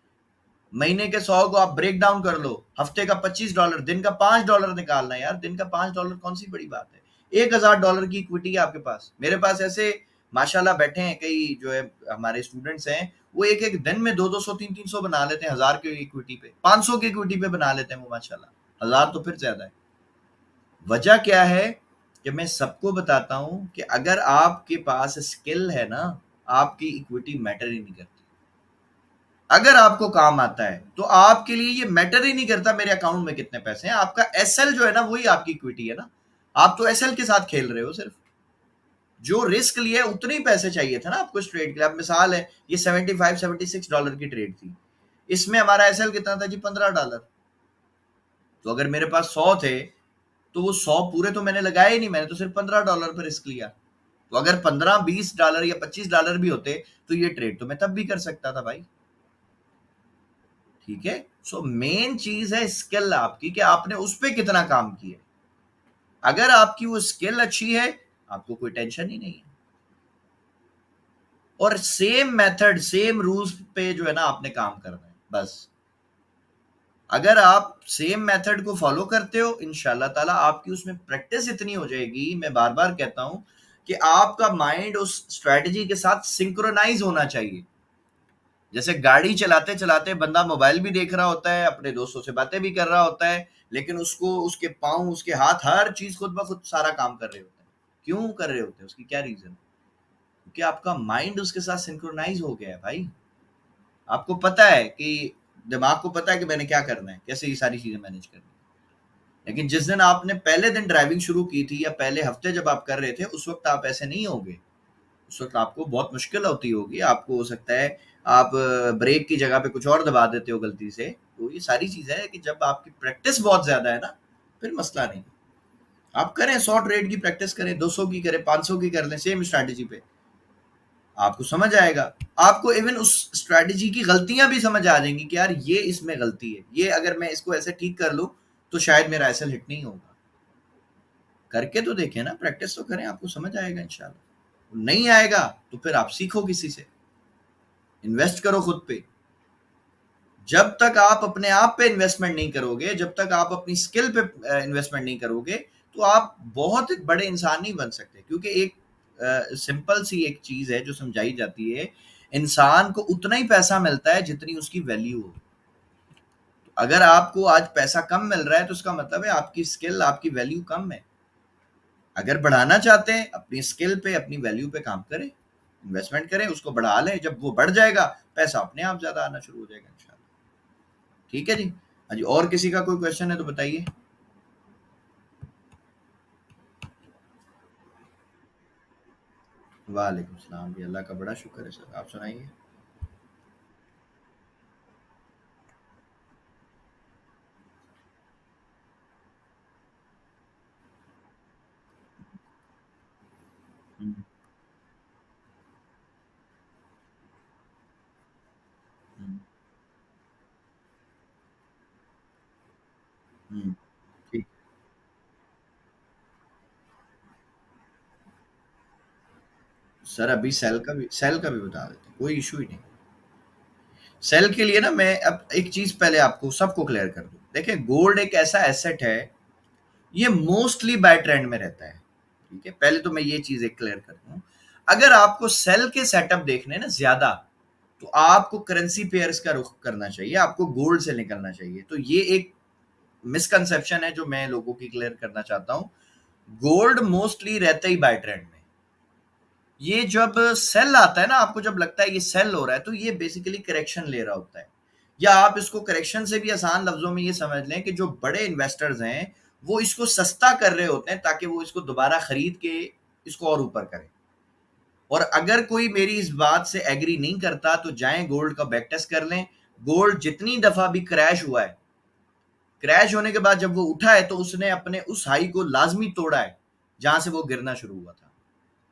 महीने के 100 को आप ब्रेक डाउन कर लो, हफ्ते का $25, दिन का $5 निकालना है यार। दिन का $5 कौन सी बड़ी बात है? $1000 की इक्विटी है आपके पास। मेरे पास ऐसे माशाल्लाह बैठे हैं कई जो है हमारे स्टूडेंट्स हैं, वो एक एक दिन में 200 300 बना लेते हैं, 1000 की इक्विटी पे, 500 की इक्विटी पे बना लेते हैं वो माशाल्लाह। 1000 तो फिर ज्यादा है। वजह क्या है कि मैं सबको बताता हूं कि अगर आपके पास स्किल है ना, आपकी इक्विटी मैटर ही नहीं करती। अगर आपको काम आता है तो आपके लिए ये मैटर ही नहीं करता मेरे अकाउंट में कितने पैसे हैं। आपका एसएल जो है ना, वही आपकी इक्विटी है ना। आप तो एसएल के साथ खेल रहे हो सिर्फ। जो रिस्क लिए उतने ही पैसे चाहिए थे ना आपको इस ट्रेड के लिए। अब मिसाल है, ये $75-76 की ट्रेड थी, इसमें हमारा एसएल कितना था जी? $15। तो अगर मेरे पास 100 थे, तो वो 100 पूरे तो मैंने लगाए ही नहीं, मैंने तो सिर्फ $15 पर रिस्क लिया। तो अगर 15-20 डॉलर या $25 भी होते, तो ये ट्रेड तो मैं तब भी कर सकता था भाई। ठीक है, सो मेन चीज है स्किल आपकी, कि आपने उस पर कितना काम किया। अगर आपकी वो स्किल अच्छी है, आपको कोई टेंशन ही नहीं है। और सेम मेथड, सेम रूल्स पे जो है ना आपने काम करना है बस। अगर आप सेम मेथड को फॉलो करते हो, इंशाल्लाह ताला आपकी उसमें प्रैक्टिस इतनी हो जाएगी, मैं बार बार कहता हूं कि आपका माइंड उस स्ट्रेटजी के साथ सिंक्रोनाइज होना चाहिए। जैसे गाड़ी चलाते चलाते बंदा मोबाइल भी देख रहा होता है, अपने दोस्तों से बातें भी कर रहा होता है, लेकिन उसको उसके पाँव, उसके हाथ, हर चीज खुद ब खुद सारा काम कर रहे होते हैं। क्यों कर रहे होते हैं? उसकी क्या रीजन है? क्योंकि आपका माइंड उसके साथ सिंक्रोनाइज हो गया है भाई। आपको पता है कि दिमाग को पता है कि मैंने क्या करना है, कैसे ये सारी चीजें मैनेज करनी है। लेकिन जिस दिन आपने पहले दिन ड्राइविंग शुरू की थी, या पहले हफ्ते जब आप कर रहे थे, उस वक्त आप ऐसे नहीं होगे। उस वक्त आपको बहुत मुश्किल होती होगी। आपको हो सकता है आप ब्रेक की जगह पे कुछ और दबा देते हो गलती से। तो ये सारी चीजें है कि जब आपकी प्रैक्टिस बहुत ज्यादा है ना, फिर मसला नहीं। आप करें 100 ट्रेड की प्रैक्टिस करें, 200 की करें, 500 की कर लें सेम स्ट्रैटेजी पे, आपको समझ आएगा। आपको इवन उस स्ट्रैटेजी की गलतियां भी समझ आ जाएंगी कि यार ये इसमें गलती है, ये अगर मैं इसको ऐसे ठीक कर लूं तो शायद मेरा ऐसा हिट नहीं होगा। करके तो देखें ना, प्रैक्टिस तो करें, आपको समझ आएगा इंशाल्लाह। नहीं आएगा तो फिर आप सीखो किसी से, इन्वेस्ट करो खुद पे। जब तक आप अपने आप पे इन्वेस्टमेंट नहीं करोगे, जब तक आप अपनी स्किल पे इन्वेस्टमेंट नहीं करोगे, तो आप बहुत बड़े इंसान नहीं बन सकते। क्योंकि एक सिंपल सी एक चीज है जो समझाई जाती है, इंसान को उतना ही पैसा मिलता है जितनी उसकी वैल्यू हो। अगर आपको आज पैसा कम मिल रहा है तो उसका मतलब है आपकी स्किल, आपकी वैल्यू कम है। अगर बढ़ाना चाहते हैं, अपनी स्किल पे, अपनी वैल्यू पे काम करें, इन्वेस्टमेंट करें, उसको बढ़ा लें। जब वो बढ़ जाएगा, पैसा अपने आप ज्यादा आना शुरू हो जाएगा इंशाल्लाह। ठीक है जी। हाँ जी, और किसी का कोई क्वेश्चन है तो बताइए। वालेकुम सलाम जी, अल्लाह का बड़ा शुक्र है सर, आप सुनाइए। हम्म, हम्म, हम्म, ठीक। सर अभी सेल का भी बता देते हैं, कोई इशू ही नहीं। सेल के लिए ना मैं अब एक चीज पहले आपको सबको क्लियर कर दूं। देखिए, गोल्ड एक ऐसा एसेट है, ये मोस्टली बाय ट्रेंड में रहता है। ठीक है, पहले तो मैं ये चीज एक क्लियर कर दूं। अगर आपको सेल के सेटअप देखने ना ज्यादा, तो आपको करेंसी पेयर्स का रुख करना चाहिए, आपको गोल्ड से निकलना चाहिए। तो ये एक मिसकंसेप्शन है जो मैं लोगों की क्लियर करना चाहता हूँ। गोल्ड मोस्टली रहता ही बाय ट्रेंड में। ये जब सेल आता है ना, आपको जब लगता है ये सेल हो रहा है, तो ये बेसिकली करेक्शन ले रहा होता है। या आप इसको करेक्शन से भी आसान लफ्जों में ये समझ लें कि जो बड़े इन्वेस्टर्स हैं, वो इसको सस्ता कर रहे होते हैं ताकि वो इसको दोबारा खरीद के इसको और ऊपर करें। और अगर कोई मेरी इस बात से एग्री नहीं करता तो जाएं गोल्ड का बैक टेस्ट कर लें। गोल्ड जितनी दफा भी क्रैश हुआ है, क्रैश होने के बाद जब वो उठा है तो उसने अपने उस हाई को लाजमी तोड़ा है जहां से वो गिरना शुरू हुआ था।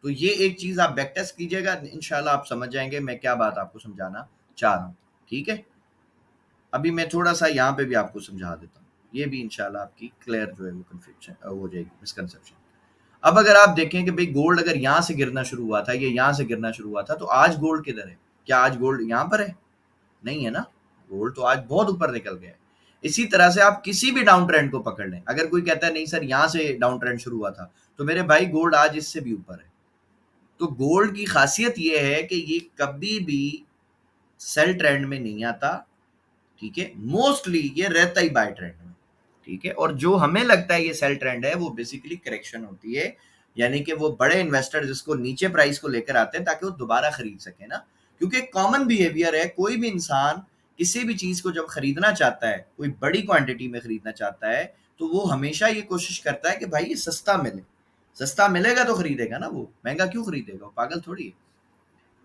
तो ये एक चीज आप बैक टेस्ट कीजिएगा, इंशाल्लाह आप समझ जाएंगे मैं क्या बात आपको समझाना चाह रहा हूँ। ठीक है, अभी मैं थोड़ा सा यहाँ पे भी आपको समझा देता हूँ, ये भी इंशाल्लाह आपकी क्लियर जो है वो कन्फ्यूजन हो जाएगी, मिसकंसेप्शन। अब अगर आप देखें कि भाई गोल्ड अगर यहाँ से गिरना शुरू हुआ था, ये यहाँ से गिरना शुरू हुआ था, तो आज गोल्ड किधर है? क्या आज गोल्ड यहाँ पर है? नहीं है ना। गोल्ड तो आज बहुत ऊपर निकल गया है। इसी तरह से आप किसी भी डाउन ट्रेंड को पकड़ लें, अगर कोई कहता है नहीं सर यहाँ से डाउन ट्रेंड शुरू हुआ था, तो मेरे भाई गोल्ड आज इससे भी ऊपर है। तो गोल्ड की खासियत ये है कि ये कभी भी सेल ट्रेंड में नहीं आता। ठीक है, मोस्टली ये रहता ही बाय ट्रेंड में। ठीक है, और जो हमें लगता है ये सेल ट्रेंड है, वो बेसिकली करेक्शन होती है। यानी कि वो बड़े इन्वेस्टर जिसको नीचे प्राइस को लेकर आते हैं ताकि वो दोबारा खरीद सके ना। क्योंकि कॉमन बिहेवियर है, कोई भी इंसान किसी भी चीज को जब खरीदना चाहता है, कोई बड़ी क्वांटिटी में खरीदना चाहता है, तो वो हमेशा ये कोशिश करता है कि भाई ये सस्ता मिले। सस्ता मिलेगा तो खरीदेगा ना, वो महंगा क्यों खरीदेगा, वो पागल थोड़ी है।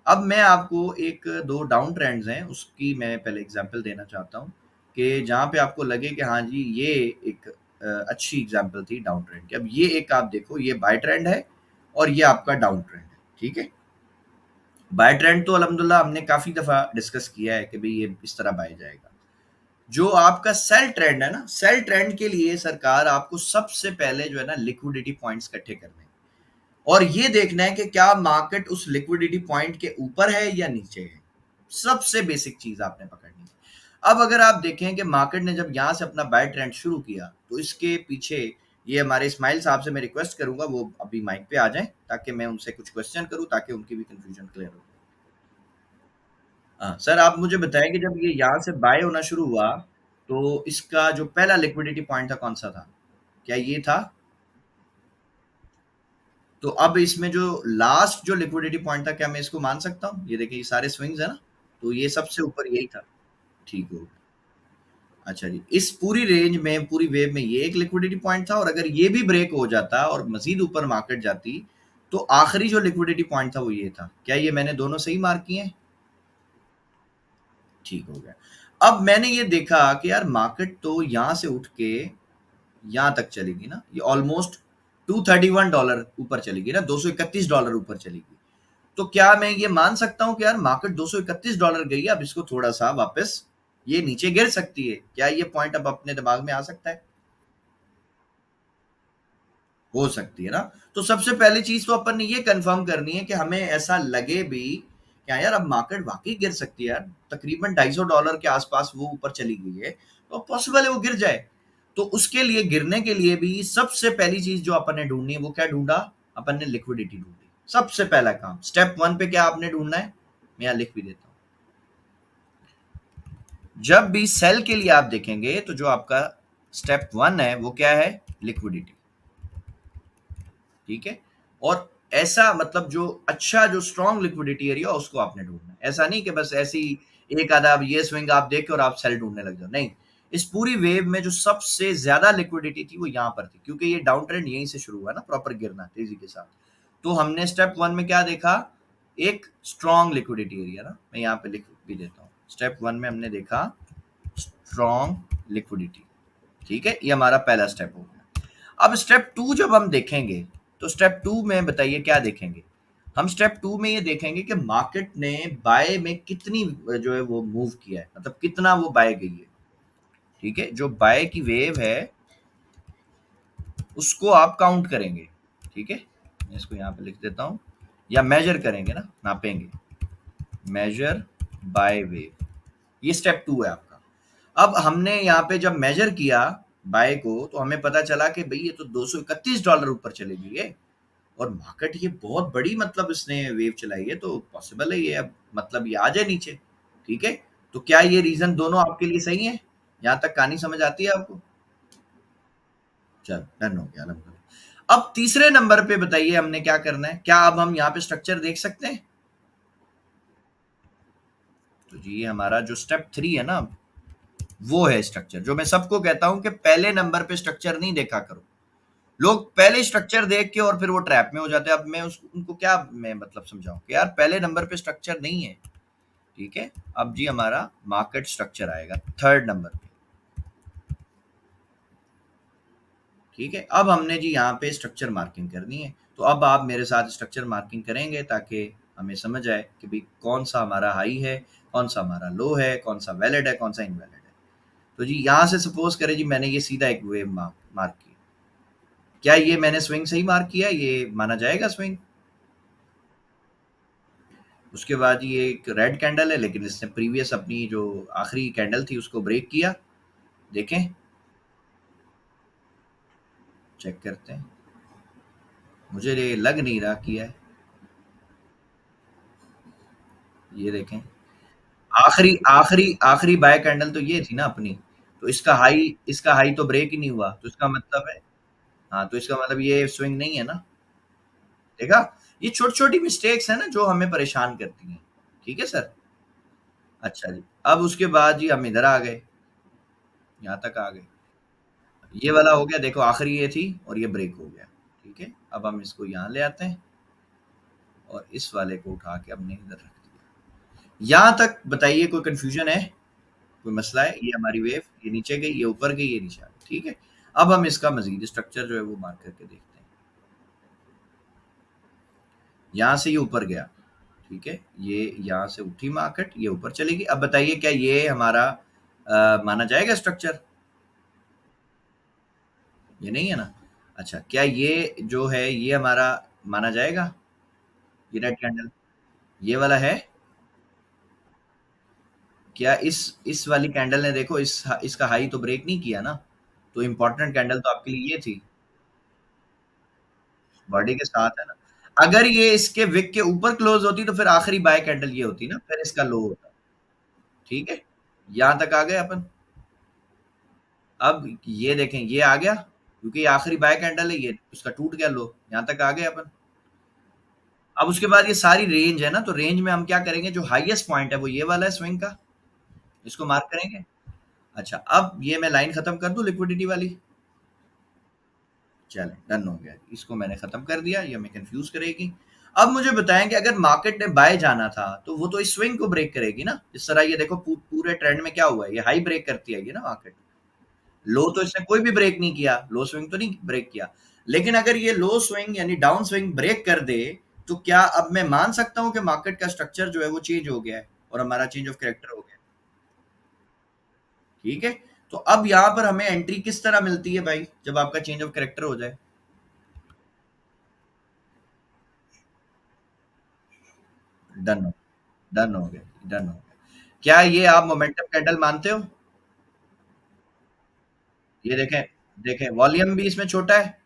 अब मैं आपको एक दो डाउन ट्रेंड्स हैं उसकी मैं पहले एग्जांपल देना चाहता हूँ, कि जहाँ पे आपको लगे कि हाँ जी ये एक अच्छी एग्जांपल थी डाउन ट्रेंड की। अब ये एक आप देखो, ये बाय ट्रेंड है और ये आपका डाउन ट्रेंड है। ठीक है, बाय ट्रेंड तो अल्हम्दुलिल्लाह हमने काफी दफा डिस्कस किया है कि भाई ये इस तरह बाय जाएगा। जो आपका सेल ट्रेंड है ना, सेल ट्रेंड के लिए सरकार आपको सबसे पहले जो है ना लिक्विडिटी पॉइंट्स इकट्ठे करने हैं, और ये देखना है कि क्या मार्केट उस लिक्विडिटी पॉइंट के ऊपर है या नीचे है। सबसे बेसिक चीज आपने पकड़नी है। अब अगर आप देखें कि मार्केट ने जब यहां से अपना बाय ट्रेंड शुरू किया, तो इसके पीछे ये हमारे इस्माइल साहब से मैं रिक्वेस्ट करूंगा वो अभी माइक पे आ जाएं ताकि मैं उनसे कुछ क्वेश्चन करूं, ताकि उनकी भी कंफ्यूजन क्लियर हो। हाँ सर, आप मुझे बताएं कि जब ये यहाँ से बाय होना शुरू हुआ, तो इसका जो पहला लिक्विडिटी पॉइंट था कौन सा था? क्या ये था? तो अब इसमें जो लास्ट जो लिक्विडिटी पॉइंट था, क्या मैं इसको मान सकता हूँ? ये देखिए, ये सारे स्विंग्स है ना, तो ये सबसे ऊपर यही था। ठीक हो, अच्छा जी, इस पूरी रेंज में, पूरी वेव में ये एक लिक्विडिटी पॉइंट था, और अगर ये भी ब्रेक हो जाता और मजीद ऊपर मार्केट जाती, तो आखिरी जो लिक्विडिटी पॉइंट था वो ये था। क्या ये मैंने दोनों सही मार्क किए हैं? ठीक हो गया। अब मैंने ये देखा कि यार मार्केट तो यहाँ से उठ के यहाँ तक चलेगी ना, ये ऑलमोस्ट $231 ऊपर चलेगी ना, $231 ऊपर चलेगी। तो क्या मैं ये मान सकता हूँ कि यार मार्केट $231 गई है, अब इसको थोड़ा सा वापस ये नीचे गिर सकती है? क्या ये पॉइंट अब अपने दिमाग में आ सकता है? हो सकती है ना। तो सबसे पहली चीज तो अपन ने ये कंफर्म करनी है कि हमें ऐसा लगे भी क्या यार अब मार्केट वाकई गिर सकती है यार, तकरीबन $250 के आसपास वो ऊपर चली गई है, तो पॉसिबल है वो गिर जाए। तो उसके लिए गिरने के लिए भी सबसे पहली चीज जो अपन ने ढूंढनी है वो क्या ढूंढा? अपन ने लिक्विडिटी ढूंढी। सबसे पहला काम स्टेप वन पे क्या आपने ढूंढना है, मैं यहाँ लिख भी देता हूँ। जब भी सेल के लिए आप देखेंगे तो जो आपका स्टेप वन है वो क्या है? लिक्विडिटी। ठीक है। और ऐसा मतलब जो अच्छा जो स्ट्रॉन्ग लिक्विडिटी एरिया उसको आपने ढूंढना है। ऐसा नहीं कि बस ऐसी एक आधा अब ये स्विंग आप देख के और आप सेल ढूंढने लग जाओ, नहीं। इस पूरी वेव में जो सबसे ज्यादा लिक्विडिटी थी वो यहाँ पर थी, क्योंकि ये डाउन ट्रेंड यहीं से शुरू हुआ ना, प्रॉपर गिरना तेजी के साथ। तो हमने स्टेप वन में क्या देखा? एक स्ट्रॉन्ग लिक्विडिटी एरिया ना, मैं यहाँ पे लिख भी देता हूँ। स्टेप वन में हमने देखा स्ट्रॉन्ग लिक्विडिटी। ठीक है, ये हमारा पहला स्टेप हो गया। अब स्टेप टू जब हम देखेंगे तो स्टेप टू में बताइए क्या देखेंगे? हम स्टेप टू में ये देखेंगे कि मार्केट ने बाय में कितनी जो है वो मूव किया है, मतलब कितना वो बाय गई है। ठीक है, जो बाय की वेव है उसको आप काउंट करेंगे। ठीक है, मैं इसको यहाँ पे लिख देता हूँ, या मेजर करेंगे ना, नापेंगे। मेजर बाय वेव, ये स्टेप टू है आपका। अब हमने यहाँ पे जब मेजर किया बाय को तो हमें पता चला कि भाई ये तो $231 ऊपर चली गई है, और मार्केट ये बहुत बड़ी मतलब इसने वेव चलाई है, तो पॉसिबल है ये अब मतलब ये आ जाए नीचे। ठीक है, तो क्या ये रीजन दोनों आपके लिए सही है? यहाँ तक कहानी समझ आती है आपको? चल डन हो गया, अलहमदुलिल्लाह। अब तीसरे नंबर पे बताइए हमने क्या करना है? क्या अब हम यहाँ पे स्ट्रक्चर देख सकते हैं? तो जी ये हमारा जो स्टेप थ्री है ना, वो है स्ट्रक्चर। जो मैं सबको कहता हूं कि पहले नंबर पे स्ट्रक्चर नहीं देखा करो। लोग पहले स्ट्रक्चर देख के और फिर वो ट्रैप में हो जाते हैं। अब मैं उनको क्या मैं मतलब समझाऊं कि यार पहले नंबर पे स्ट्रक्चर नहीं है। ठीक है, अब जी हमारा मार्केट स्ट्रक्चर आएगा थर्ड नंबर पे। ठीक है, अब हमने जी यहाँ पे स्ट्रक्चर मार्किंग करनी है, तो अब आप मेरे साथ स्ट्रक्चर मार्किंग करेंगे ताकि हमें समझ आए कि भाई कौन सा हमारा हाई है, कौन सा हमारा लो है, कौन सा वैलिड है, कौन सा इनवैलिड है। तो जी यहाँ से सपोज करें जी मैंने ये सीधा एक वेव मार्क की। क्या ये मैंने स्विंग सही मार्क किया? ये माना जाएगा स्विंग? उसके बाद ये एक रेड कैंडल है, लेकिन इसने प्रीवियस अपनी जो आखिरी कैंडल थी उसको ब्रेक किया। देखें, चेक करते हैं। मुझे ये लग नहीं रहा किया है। ये देखें, आखिरी आखिरी आखिरी बाय कैंडल तो ये थी ना अपनी। तो इसका हाई तो ब्रेक ही नहीं हुआ, तो इसका मतलब है, हाँ तो इसका मतलब ये स्विंग नहीं है ना। देखा, ये छोटी छोटी मिस्टेक्स है ना जो हमें परेशान करती हैं। ठीक है सर। अच्छा जी, अब उसके बाद जी हम इधर आ गए, यहाँ तक आ गए। ये वाला हो गया, देखो आखिरी ये थी और ये ब्रेक हो गया। ठीक है, अब हम इसको यहाँ ले आते हैं और इस वाले को उठा के हमने इधर रख दिया। यहाँ तक बताइए कोई कंफ्यूजन है, कोई मसला है? ये हमारी वेव ये नीचे गई, ये ऊपर गई, ये नीचे आ गई। ठीक है, अब हम इसका मजीद स्ट्रक्चर जो है वो मार्क करके देखते हैं। यहाँ से ये ऊपर गया। ठीक है, ये यहाँ से उठी मार्केट, ये ऊपर चलेगी। अब बताइए क्या ये हमारा माना जाएगा स्ट्रक्चर? ये नहीं है ना। अच्छा, क्या ये जो है ये हमारा माना जाएगा? ये रेड कैंडल ये वाला है? क्या इस वाली कैंडल ने देखो इसका हाई तो ब्रेक नहीं किया ना, तो इम्पोर्टेंट कैंडल तो आपके लिए ये थी, बॉडी के साथ है ना। अगर ये इसके विक के ऊपर क्लोज होती तो फिर आखिरी बाय कैंडल ये होती ना, फिर इसका लो होता। ठीक है, यहाँ तक आ गए अपन। अब ये देखें ये आ गया, क्योंकि ये आखिरी बाय कैंडल है, ये उसका टूट गया लो, यहाँ तक आ गए अपन। अब उसके बाद ये सारी रेंज है ना, तो रेंज में हम क्या करेंगे, जो हाईएस्ट पॉइंट है वो ये वाला है स्विंग का, इसको मार्क करेंगे। अच्छा, अब ये मैं लाइन खत्म कर दूं लिक्विडिटी वाली? चलें डन हो गया, इसको मैंने खत्म कर दिया, ये हमें कंफ्यूज करेगी। अब मुझे बताएं कि अगर मार्केट ने बाय जाना था तो वो तो इस स्विंग को ब्रेक करेगी ना। इस तरह ये देखो पूरे ट्रेंड में क्या हुआ है, ये हाई ब्रेक करती है ये ना मार्केट। लो तो इसने कोई भी ब्रेक नहीं किया, लो स्विंग तो नहीं ब्रेक किया। लेकिन अगर ये लो स्विंग यानी डाउन स्विंग ब्रेक कर दे, तो क्या अब मैं मान सकता हूं कि मार्केट का स्ट्रक्चर जो है वो चेंज हो गया है और हमारा चेंज ऑफ कैरेक्टर हो गया है? ठीक है। तो अब यहां पर हमें एंट्री किस तरह मिलती है भाई, जब आपका चेंज ऑफ कैरेक्टर हो जाए? डन हो, डन हो गया, डन हो गया। क्या ये आप मोमेंटम कैंडल मानते हो? ये देखें, देखें वॉल्यूम भी इसमें छोटा है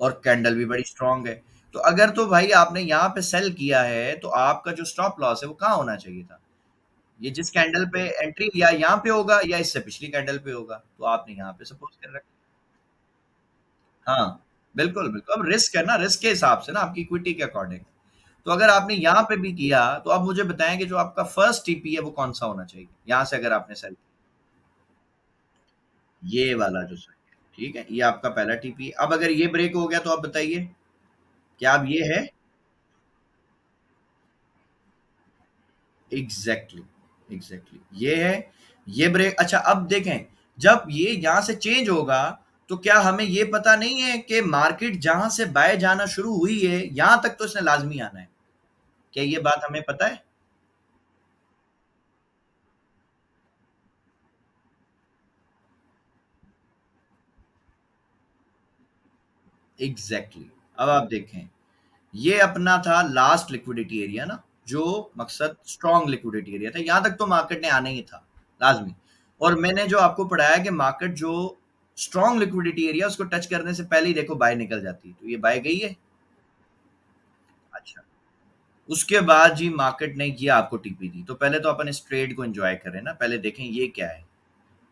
और कैंडल भी बड़ी स्ट्रांग है। तो अगर तो भाई आपने यहाँ पे सेल किया है, तो आपका जो स्टॉप लॉस है वो कहाँ होना चाहिए था? ये जिस कैंडल पे एंट्री, या यहाँ पे होगा या इससे पिछली कैंडल पे होगा, तो आपने यहाँ पे सपोज कर रखा। हाँ, बिल्कुल, बिल्कुल। अब रिस्क है ना, रिस्क के हिसाब से ना, आपकी इक्विटी के अकॉर्डिंग। तो अगर आपने यहाँ पे भी किया, तो आप मुझे बताएं कि जो आपका फर्स्ट टीपी है वो कौन सा होना चाहिए, यहाँ से अगर आपने सेल, ये वाला जो सही है, ठीक है, ये आपका पहला टीपी। अब अगर ये ब्रेक हो गया, तो आप बताइए क्या अब ये है? एग्जैक्टली, एग्जैक्टली ये है। ये ब्रेक, अच्छा अब देखें, जब ये यहां से चेंज होगा, तो क्या हमें ये पता नहीं है कि मार्केट जहां से बाय जाना शुरू हुई है, यहां तक तो इसने लाजमी आना है? क्या ये बात हमें पता है? एग्जैक्टली अब आप देखें, ये अपना था लास्ट लिक्विडिटी एरिया ना, जो मकसद स्ट्रॉन्ग लिक्विडिटी एरिया था, यहां तक तो मार्केट ने आना ही था लाजमी। और मैंने जो आपको पढ़ाया कि मार्केट जो स्ट्रॉन्ग लिक्विडिटी एरिया उसको टच करने से पहले ही देखो बाय निकल जाती है, तो ये बाय गई है। अच्छा, उसके बाद जी मार्केट ने ये आपको टीपी दी, तो पहले तो अपन इस ट्रेड को एंजॉय करें ना, पहले देखें ये क्या है।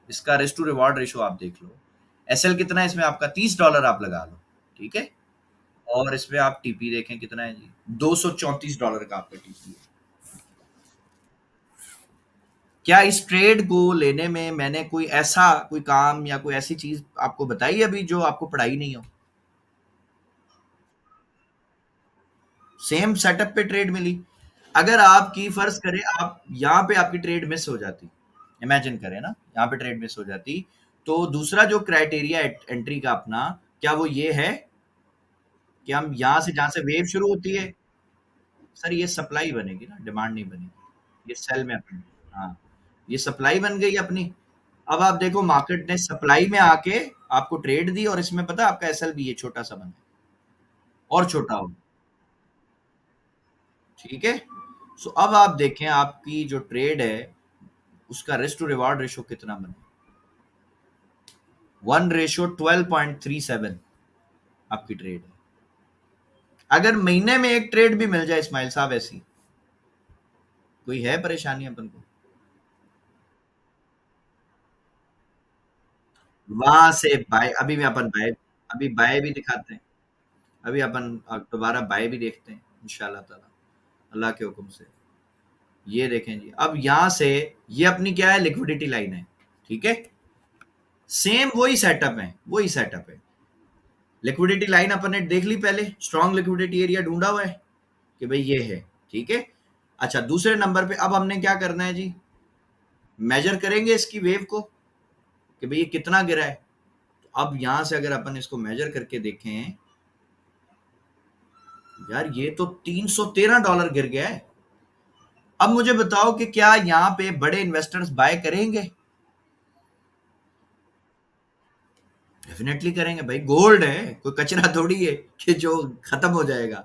इसका रिस्क टू रिवॉर्ड रेशो आप देख लो। एसएल कितना है इसमें आपका? $30 आप लगा लो, ठीक है। और इसमें आप टीपी देखें कितना है जी, $234 का आपका टीपी है। क्या इस ट्रेड को लेने में मैंने कोई ऐसा कोई काम या कोई ऐसी चीज आपको बताई अभी जो आपको पढ़ाई नहीं हो? सेम सेटअप पे ट्रेड मिली। अगर आपकी फर्ज करें, आप यहाँ पे आपकी ट्रेड मिस हो जाती, इमेजिन करें ना, यहाँ पे ट्रेड मिस हो जाती, तो दूसरा जो क्राइटेरिया एंट्री का अपना, क्या वो ये है कि हम यहाँ से जहाँ से वेव शुरू होती है, सर ये सप्लाई बनेगी ना, डिमांड नहीं बनेगी। ये सेल में अपनी, हाँ, ये सप्लाई बन गई अपनी। अब आप देखो मार्केट ने सप्लाई में आके आपको ट्रेड दी, और इसमें पता है आपका एसएल भी ये छोटा सा बना है, और छोटा हो, ठीक है। सो अब आप देखें आपकी जो ट्रेड है, उसका रिस्क टू रिवार्ड रेशो कितना बने? 1:12.37 आपकी ट्रेड है। अगर महीने में एक ट्रेड भी मिल जाए इस्माइल साहब ऐसी, कोई है परेशानी अपन को? वहां से बाय, अभी में अपन बाय, अभी बाय भी दिखाते हैं। अभी अपन दोबारा बाय भी देखते हैं इंशाल्लाह ताला, अल्लाह के हुक्म से। ये देखें जी, अब यहां से ये अपनी क्या है, लिक्विडिटी लाइन है, ठीक है। सेम वही सेटअप है, वही सेटअप है। लिक्विडिटी लाइन अपन ने देख ली पहले, स्ट्रॉन्ग लिक्विडिटी एरिया ढूंढा हुआ है कि भाई ये है, ठीक है। अच्छा, दूसरे नंबर पे अब हमने क्या करना है जी, मेजर करेंगे इसकी वेव को कि भाई ये कितना गिरा है। तो अब यहां से अगर अपन इसको मेजर करके देखें, यार ये तो $313 गिर गया है। अब मुझे बताओ कि क्या यहाँ पे बड़े इन्वेस्टर्स बाय करेंगे? डेफिनेटली करेंगे भाई, गोल्ड है, कोई कचरा थोड़ी है कि जो खत्म हो जाएगा,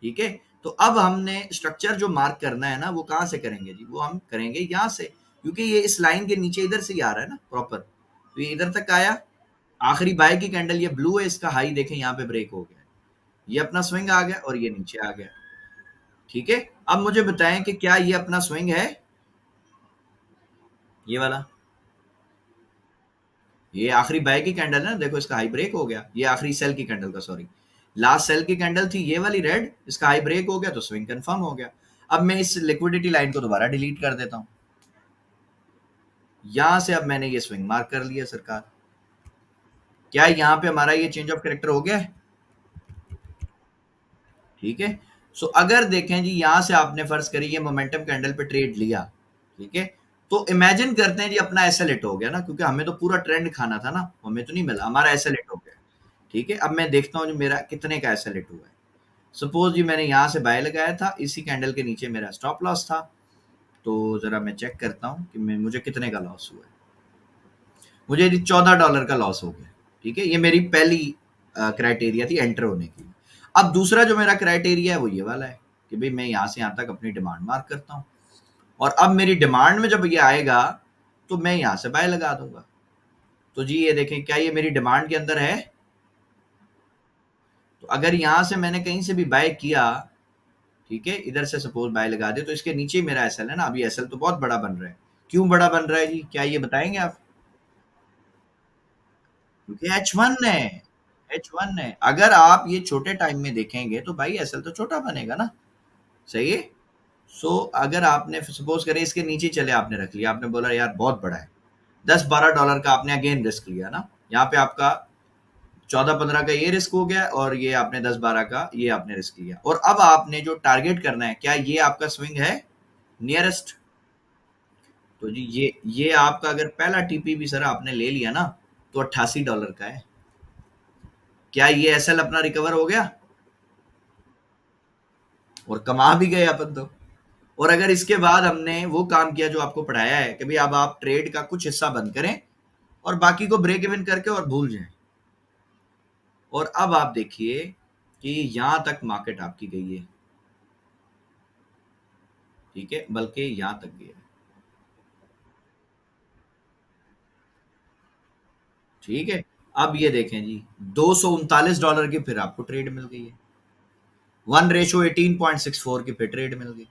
ठीक है। तो अब हमने स्ट्रक्चर जो मार्क करना है ना, वो कहाँ से करेंगे जी, वो हम करेंगे यहाँ से, क्योंकि ये इस लाइन के नीचे इधर से ही आ रहा है ना प्रॉपर, तो ये इधर तक आया। आखिरी बाय की कैंडल ये ब्लू है, इसका हाई देखें यहाँ पे ब्रेक हो गया, ये अपना स्विंग आ गया और ये नीचे आ गया, ठीक है। अब मुझे बताएं कि क्या ये अपना स्विंग है, ये वाला? ये आखिरी बाय की कैंडल है ना, देखो इसका हाई ब्रेक हो गया, ये आखिरी सेल की कैंडल का, सॉरी, लास्ट सेल की कैंडल थी ये वाली रेड, इसका हाई ब्रेक हो गया तो स्विंग कंफर्म हो गया। अब मैं इस लिक्विडिटी लाइन को दोबारा डिलीट कर देता हूं, यहां से अब मैंने ये स्विंग मार्क कर लिया सरकार। क्या यहाँ पे हमारा ये चेंज ऑफ कैरेक्टर हो गया है? ठीक है। सो अगर देखें जी, यहां से आपने फर्ज करी ये मोमेंटम कैंडल पे ट्रेड लिया, ठीक है, तो इमेजिन करते हैं जी अपना एसएल हिट हो गया ना, क्योंकि हमें तो पूरा ट्रेंड खाना था ना, हमें तो नहीं मिला, हमारा एसएल हिट हो गया, ठीक है, अब मैं देखता हूँ जो मेरा कितने का ऐसा लेट हुआ है। सपोज जी मैंने यहाँ से बाय लगाया था, इसी कैंडल के नीचे मेरा स्टॉप लॉस था। तो जरा मैं चेक करता हूँ कि मुझे कितने का लॉस हुआ है। मुझे $14 का लॉस हो गया। ठीक है, ये मेरी पहली क्राइटेरिया थी एंटर होने की। अब दूसरा जो मेरा क्राइटेरिया है वो ये वाला है कि भाई मैं यहाँ से यहाँ तक अपनी डिमांड मार्क करता हूँ, और अब मेरी डिमांड में जब ये आएगा तो मैं यहाँ से बाय लगा दूंगा। तो जी ये देखें, क्या ये मेरी डिमांड के अंदर है? तो अगर यहाँ से मैंने कहीं से भी बाय किया, ठीक है, इधर से सपोज बाय लगा दे, तो इसके नीचे ही मेरा एसएल है ना। अभी एसएल तो बहुत बड़ा बन रहा है। क्यों बड़ा बन रहा है जी, क्या ये बताएंगे आप? क्योंकि H1 है। H1 है, अगर आप ये छोटे टाइम में देखेंगे तो भाई एसएल तो छोटा बनेगा ना। सही है। सो अगर आपने सपोज करें इसके नीचे चले, आपने रख लिया, आपने बोला यार बहुत बड़ा है, $10-12 का आपने अगेन रिस्क लिया ना। यहाँ पे आपका 14-15 का ये रिस्क हो गया, और ये आपने 10-12 का ये आपने रिस्क लिया। और अब आपने जो टारगेट करना है, क्या ये आपका स्विंग है नियरेस्ट? तो जी ये आपका अगर पहला टीपी भी सर आपने ले लिया ना, तो $88 का है। क्या ये एसएल अपना रिकवर हो गया? और कमा भी गए अपन तो। और अगर इसके बाद हमने वो काम किया जो आपको पढ़ाया है कि भाई अब आप ट्रेड का कुछ हिस्सा बंद करें और बाकी को ब्रेक इवन करके और भूल जाएं, और अब आप देखिए कि यहां तक मार्केट आपकी गई है। ठीक है, बल्कि यहां तक गई है। ठीक है, अब ये देखें जी, $239 की फिर आपको ट्रेड मिल गई है। 1:18.64 की फिर ट्रेड मिल गई।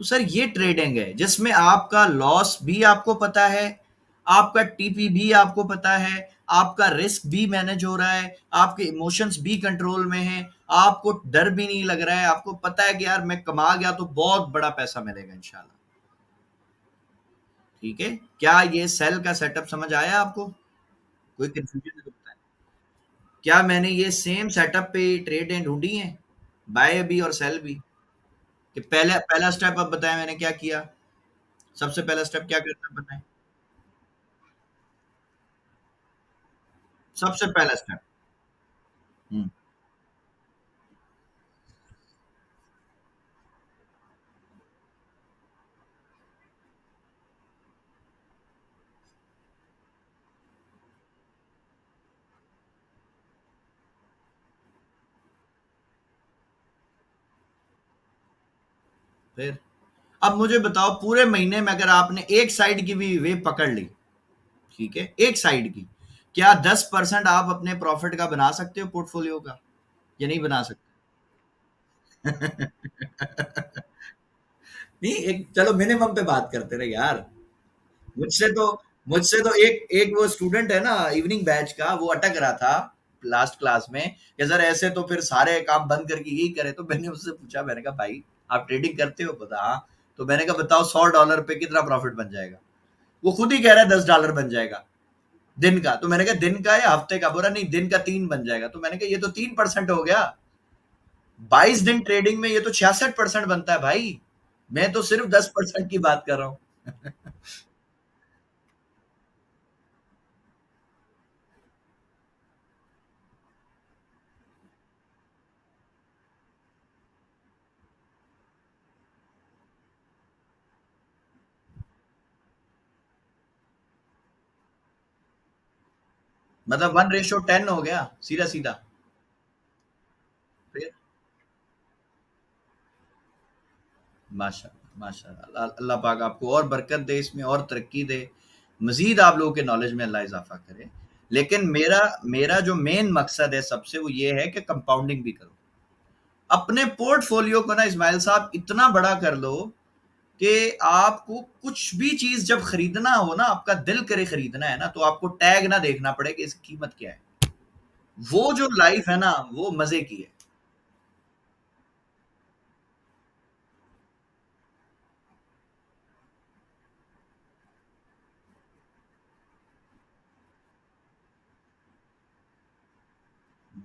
तो सर ये ट्रेडिंग है जिसमें आपका लॉस भी आपको पता है, आपका टीपी भी आपको पता है, आपका रिस्क भी मैनेज हो रहा है, आपके इमोशंस भी कंट्रोल में हैं, आपको डर भी नहीं लग रहा है, आपको पता है कि यार मैं कमा गया तो बहुत बड़ा पैसा मिलेगा इंशाल्लाह। ठीक है, क्या ये सेल का सेटअप समझ आया आपको? कोई कंफ्यूजन है तो बताएं। क्या मैंने ये सेम सेटअप पे ट्रेड एंड ढूंढी है, बाय भी और सेल भी? कि पहले पहला स्टेप अब बताएं मैंने क्या किया। सबसे पहला स्टेप क्या करना बताएं। सबसे पहला स्टेप। हम्म, फिर अब मुझे बताओ, पूरे महीने में अगर आपने एक साइड की भी वेव पकड़ ली, ठीक है, एक साइड की, क्या 10% आप अपने प्रॉफिट का बना सकते हो पोर्टफोलियो का, या नहीं बना सकते? नहीं, एक चलो मिनिमम पे बात करते रहे यार। मुझसे तो मुझसे तो एक एक वो स्टूडेंट है ना इवनिंग बैच का, वो अटक रहा था लास्ट क्लास में कि सर ऐसे तो फिर सारे काम बंद करके यही करे। तो मैंने उससे पूछा, मैंने कहा भाई आप ट्रेडिंग करते हो? पता, हाँ। तो मैंने कहा बताओ $100 पे कितना प्रॉफिट बन जाएगा? वो खुद ही कह रहा है $10 बन जाएगा दिन का। तो मैंने कहा दिन का या हफ्ते का? बोला नहीं, दिन का 3 बन जाएगा। तो मैंने कहा ये तो 3% हो गया। 22 दिन ट्रेडिंग में ये तो 66% बनता है भाई। मैं तो सिर्फ 10% की बात कर रहा हूँ। मतलब 1:10 हो गया सीधा सीधा। फिर माशाल्लाह माशाल्लाह, अल्लाह पाक आपको और बरकत दे, इसमें और तरक्की दे, मजीद आप लोगों के नॉलेज में अल्लाह इजाफा करे। लेकिन मेरा मेरा जो मेन मकसद है सबसे, वो ये है कि कंपाउंडिंग भी करो अपने पोर्टफोलियो को ना। इस्माइल साहब इतना बड़ा कर लो कि आपको कुछ भी चीज जब खरीदना हो ना, आपका दिल करे खरीदना है ना, तो आपको टैग ना देखना पड़े कि इसकी कीमत क्या है। वो जो लाइफ है ना, वो मजे की है।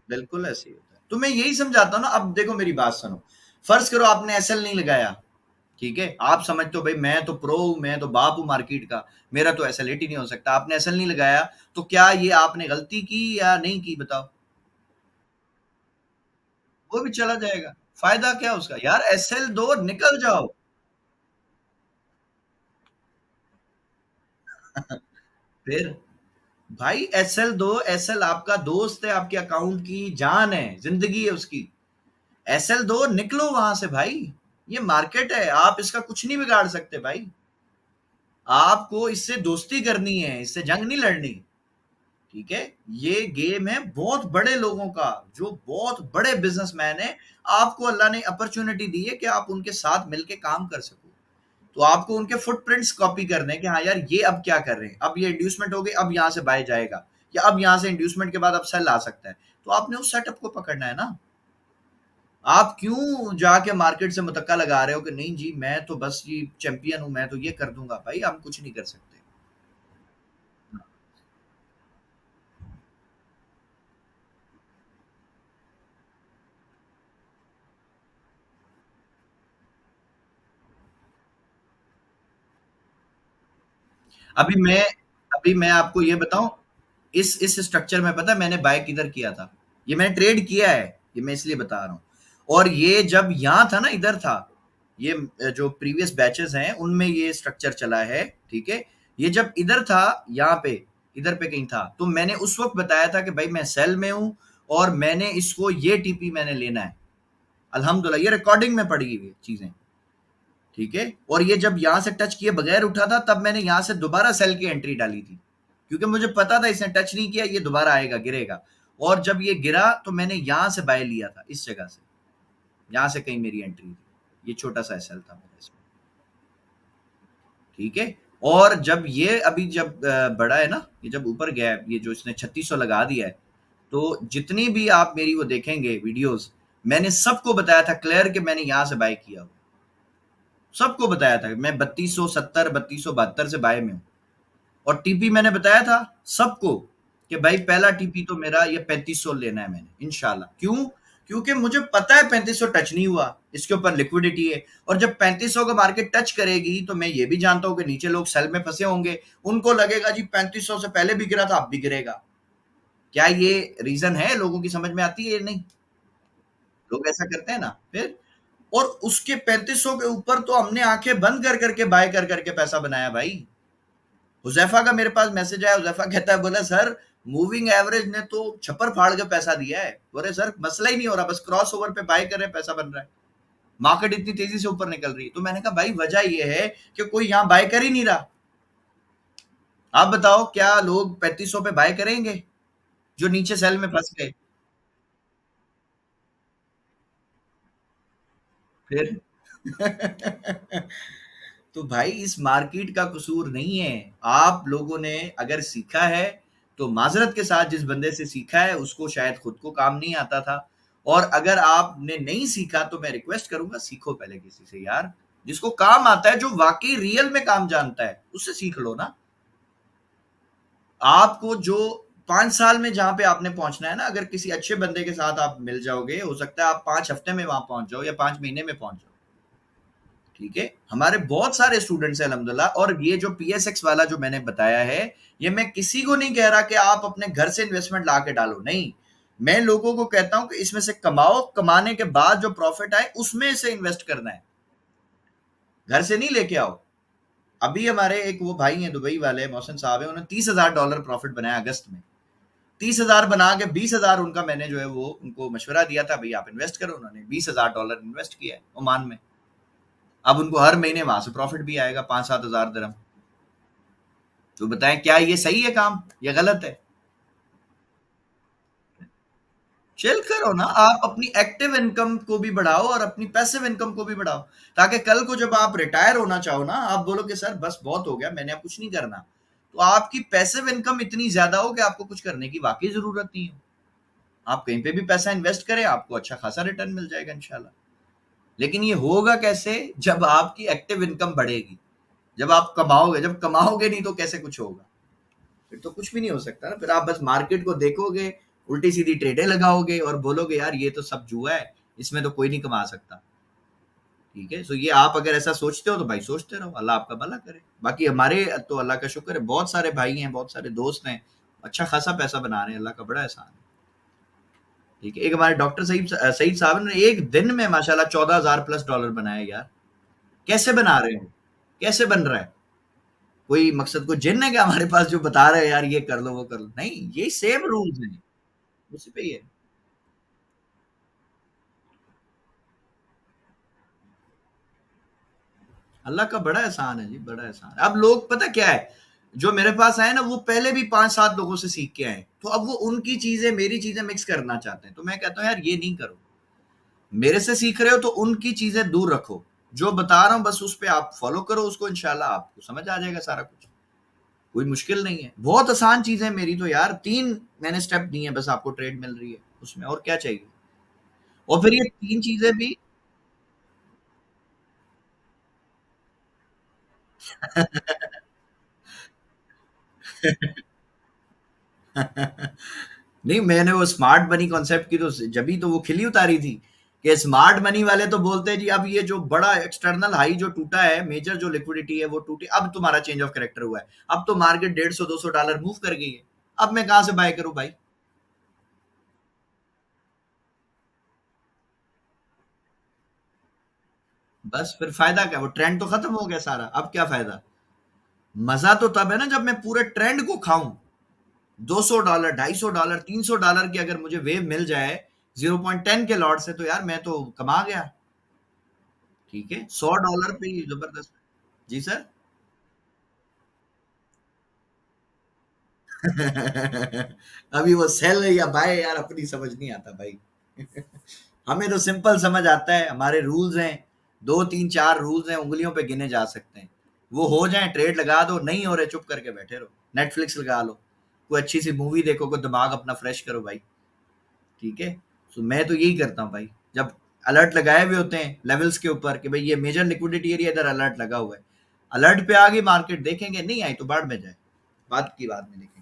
बिल्कुल ऐसे ही होता है। तो मैं यही समझाता हूँ ना। अब देखो मेरी बात सुनो, फर्ज करो आपने एसएल नहीं लगाया, ठीक है, आप समझते हो भाई मैं तो प्रो हूँ, मैं तो बाप हूँ मार्केट का, मेरा तो एसएल ही नहीं हो सकता, आपने एसएल नहीं लगाया, तो क्या ये आपने गलती की या नहीं की बताओ? वो भी चला जाएगा, फायदा क्या उसका यार, एसएल दो निकल जाओ। फिर भाई एसएल दो, एसएल आपका दोस्त है, आपके अकाउंट की जान है, जिंदगी है उसकी। एसएल दो, निकलो वहां से भाई। ये मार्केट है, आप इसका कुछ नहीं बिगाड़ सकते भाई। आपको इससे दोस्ती करनी है, इससे जंग नहीं लड़नी। ठीक है, ये गेम है बहुत बड़े लोगों का, जो बहुत बड़े बिजनेसमैन है। आपको अल्लाह ने अपॉर्चुनिटी दी है कि आप उनके साथ मिलके काम कर सको। तो आपको उनके फुटप्रिंट्स कॉपी करने हैं कि हाँ यार ये अब क्या कर रहे हैं, अब ये इंड्यूसमेंट हो गई, अब यहाँ से बाय जाएगा, या अब यहाँ से इंड्यूसमेंट के बाद अब सेल आ सकता है। तो आपने उस सेटअप को पकड़ना है ना। आप क्यों जाके मार्केट से मुतक्का लगा रहे हो कि नहीं जी मैं तो बस ये चैंपियन हूं, मैं तो ये कर दूंगा, भाई हम कुछ नहीं कर सकते। अभी मैं अभी मैं आपको ये बताऊं, इस स्ट्रक्चर में पता है मैंने बाय किधर किया था? ये मैंने ट्रेड किया है, ये मैं इसलिए बता रहा हूँ। और ये जब यहाँ था ना, इधर था, ये जो प्रीवियस बैचेस हैं उनमें ये स्ट्रक्चर चला है। ठीक है, ये जब इधर था, यहाँ पे इधर पे कहीं था, तो मैंने उस वक्त बताया था कि भाई मैं सेल में हूँ और मैंने इसको ये टीपी मैंने लेना है। अल्हम्दुलिल्लाह ये रिकॉर्डिंग में पड़ी हुई चीजें। ठीक है, और ये जब यहां से टच किए बगैर उठा था, तब मैंने यहां से दोबारा सेल की एंट्री डाली थी, क्योंकि मुझे पता था इसने टच नहीं किया, ये दोबारा आएगा, गिरेगा। और जब ये गिरा तो मैंने यहां से बाय लिया था, इस जगह से, यहां से कहीं मेरी एंट्री थी। ये छोटा सा एसएल था मेरा इसमें। ठीक है, और जब ये अभी जब बड़ा है ना, ये जब ऊपर गया है, ये जो इसने 3600 लगा दिया है, तो जितनी भी आप मेरी वो देखेंगे वीडियोस, मैंने सबको बताया था क्लियर कि मैंने यहां से बाय किया हुआ। सबको बताया था कि मैं 3270 3272 से बाय में हूँ। और टीपी मैंने बताया था सबको कि भाई पहला टीपी तो मेरा ये 3500 लेना है मैंने इंशाल्लाह। क्यों? क्योंकि मुझे पता है 3500 टच नहीं हुआ, इसके ऊपर लिक्विडिटी है। और जब 3500 का मार्केट टच करेगी तो मैं ये भी जानता हूं कि नीचे लोग सेल में फंसे होंगे, उनको लगेगा जी 3500 से पहले भी गिरा था अब भी गिरेगा। क्या ये रीजन है? लोगों की समझ में आती है? ये नहीं, लोग ऐसा करते हैं ना फिर। और उसके 3500 के ऊपर तो हमने आंखें बंद कर करके बाय कर करके पैसा बनाया भाई। हुजैफा का मेरे पास मैसेज आया, हुजैफा कहता है, बोला सर मूविंग एवरेज ने तो छप्पर फाड़ के पैसा दिया है। बोले सर मसला ही नहीं हो रहा, बस क्रॉस ओवर पे बाय कर रहे हैं, पैसा बन रहा है, मार्केट इतनी तेजी से ऊपर निकल रही है। तो मैंने कहा भाई वजह यह है कि कोई यहाँ बाय कर ही नहीं रहा। आप बताओ क्या लोग 3500 पे बाय करेंगे जो नीचे सेल में फंस गए? फिर तो भाई इस मार्केट का कसूर नहीं है। आप लोगों ने अगर सीखा है तो माजरत के साथ, जिस बंदे से सीखा है उसको शायद खुद को काम नहीं आता था। और अगर आपने नहीं सीखा तो मैं रिक्वेस्ट करूंगा सीखो पहले किसी से यार, जिसको काम आता है, जो वाकई रियल में काम जानता है, उससे सीख लो ना। आपको जो 5 साल में जहां पे आपने पहुंचना है ना, अगर किसी अच्छे बंदे के साथ आप मिल जाओगे, हो सकता है आप 5 हफ्ते में वहां पहुंच जाओ या 5 महीने में पहुंच जाओ। ठीक है, हमारे बहुत सारे स्टूडेंट्स हैं अल्हम्दुलिल्लाह। और ये जो पीएसएक्स वाला जो मैंने बताया है, ये मैं किसी को नहीं कह रहा कि आप अपने घर से इन्वेस्टमेंट ला के डालो, नहीं। मैं लोगों को कहता हूं कि इसमें से कमाओ, कमाने के बाद जो प्रॉफिट आए उसमें से इन्वेस्ट करना है, घर से नहीं लेके आओ। अभी हमारे एक वो भाई हैं दुबई वाले, मोहसिन साहब है, उन्होंने $30,000 प्रॉफिट बनाया अगस्त में। 30,000 बना के 20,000 उनका मैंने जो है वो उनको मशवरा दिया था, भाई आप इन्वेस्ट करो, उन्होंने $20,000 इन्वेस्ट किया है ओमान में। अब उनको हर महीने वहां से प्रॉफिट भी आएगा 5-7 हजार। तो बताएं क्या ये सही है काम या गलत है? चिल करो ना, आप अपनी एक्टिव इनकम को भी बढ़ाओ और अपनी पैसिव इनकम को भी बढ़ाओ, ताकि कल को जब आप रिटायर होना चाहो ना, आप बोलो कि सर बस बहुत हो गया, मैंने अब कुछ नहीं करना। तो आपकी पैसिव इनकम इतनी ज्यादा हो कि आपको कुछ करने की वाकई जरूरत नहीं हो। आप कहीं पे भी पैसा इन्वेस्ट करें, आपको अच्छा खासा रिटर्न मिल जाएगा इंशाल्लाह। लेकिन ये होगा कैसे? जब आपकी एक्टिव इनकम बढ़ेगी, जब आप कमाओगे, जब कमाओगे नहीं तो कैसे कुछ होगा? फिर तो कुछ भी नहीं हो सकता ना। फिर आप बस मार्केट को देखोगे, उल्टी सीधी ट्रेडें लगाओगे और बोलोगे यार ये तो सब जुआ है, इसमें तो कोई नहीं कमा सकता। ठीक है? सो ये आप अगर ऐसा सोचते हो तो भाई सोचते रहो, अल्लाह आपका भला करे। बाकी हमारे तो अल्लाह का शुक्र है, बहुत सारे भाई हैं, बहुत सारे दोस्त हैं, अच्छा खासा पैसा बना रहे हैं, अल्लाह का बड़ा एहसान है। ठीक है? एक हमारे डॉक्टर सईद साहब ने एक दिन में माशाल्लाह 14,000 प्लस डॉलर बनाए यार। कैसे बना रहे हो? कैसे बन रहा है? कोई मकसद कोई जिन्न है क्या हमारे पास जो बता रहे हैं यार ये कर लो, वो कर लो? नहीं, ये सेम रूल्स हैं, उसी पे ही है। अल्लाह का बड़ा एहसान है जी, बड़ा एहसान है। अब लोग पता क्या है, जो मेरे पास आए ना वो पहले भी 5-7 लोगों से सीख के आए। तो अब वो उनकी चीज़ें, मेरी चीज़ें मिक्स करना चाहते हैं। तो मैं कहता हूँ यार ये नहीं करो। मेरे से सीख रहे हो तो उनकी चीज़ें दूर रखो। जो बता रहा हूँ बस उस पे आप फॉलो करो उसको, इंशाल्लाह आपको समझ आ जाएगा सारा कुछ। कोई मुश्किल नहीं है। बहुत आसान चीज़ है मेरी तो यार, 3 मैंने स्टेप दिए हैं, बस आपको ट्रेड मिल रही है उसमें, और क्या चाहिए? और फिर ये 3 चीज़ें भी नहीं, मैंने वो स्मार्ट मनी कॉन्सेप्ट की तो जभी तो वो खिल्ली उतारी थी कि स्मार्ट मनी वाले तो बोलते हैं जी अब ये जो बड़ा एक्सटर्नल हाई जो टूटा है, मेजर जो लिक्विडिटी है वो टूटी, अब तुम्हारा चेंज ऑफ कैरेक्टर हुआ है, अब तो मार्केट 150-200 डॉलर मूव कर गई है, अब मैं कहां से बाय करूं भाई? बस फिर फायदा क्या, वो ट्रेंड तो खत्म हो गया सारा, अब क्या फायदा? मजा तो तब है ना जब मैं पूरे ट्रेंड को खाऊं। $200, $250, $300 की अगर मुझे वेव मिल जाए 0.10 के लॉट से, तो यार मैं तो कमा गया। ठीक है, $100 पे ही जबरदस्त। जी सर। अभी वो सेल या बाय यार अपनी समझ नहीं आता भाई। हमें तो सिंपल समझ आता है, हमारे रूल्स हैं, 2 3 4 रूल्स हैं, उंगलियों पे गिने जा सकते हैं। वो हो जाए ट्रेड लगा दो, नहीं हो रहे चुप करके बैठे रहो, नेटफ्लिक्स लगा लो, कोई अच्छी सी मूवी देखो, कोई दिमाग अपना फ्रेश करो भाई। ठीक है? तो मैं तो यही करता हूँ भाई। जब अलर्ट लगाए हुए होते हैं लेवल्स के ऊपर कि भाई ये मेजर लिक्विडिटी एरिया, इधर अलर्ट लगा हुआ है, अलर्ट पे आ गई मार्केट, देखेंगे, नहीं आई तो बाढ़ में जाए, बात की बाद में देखेंगे।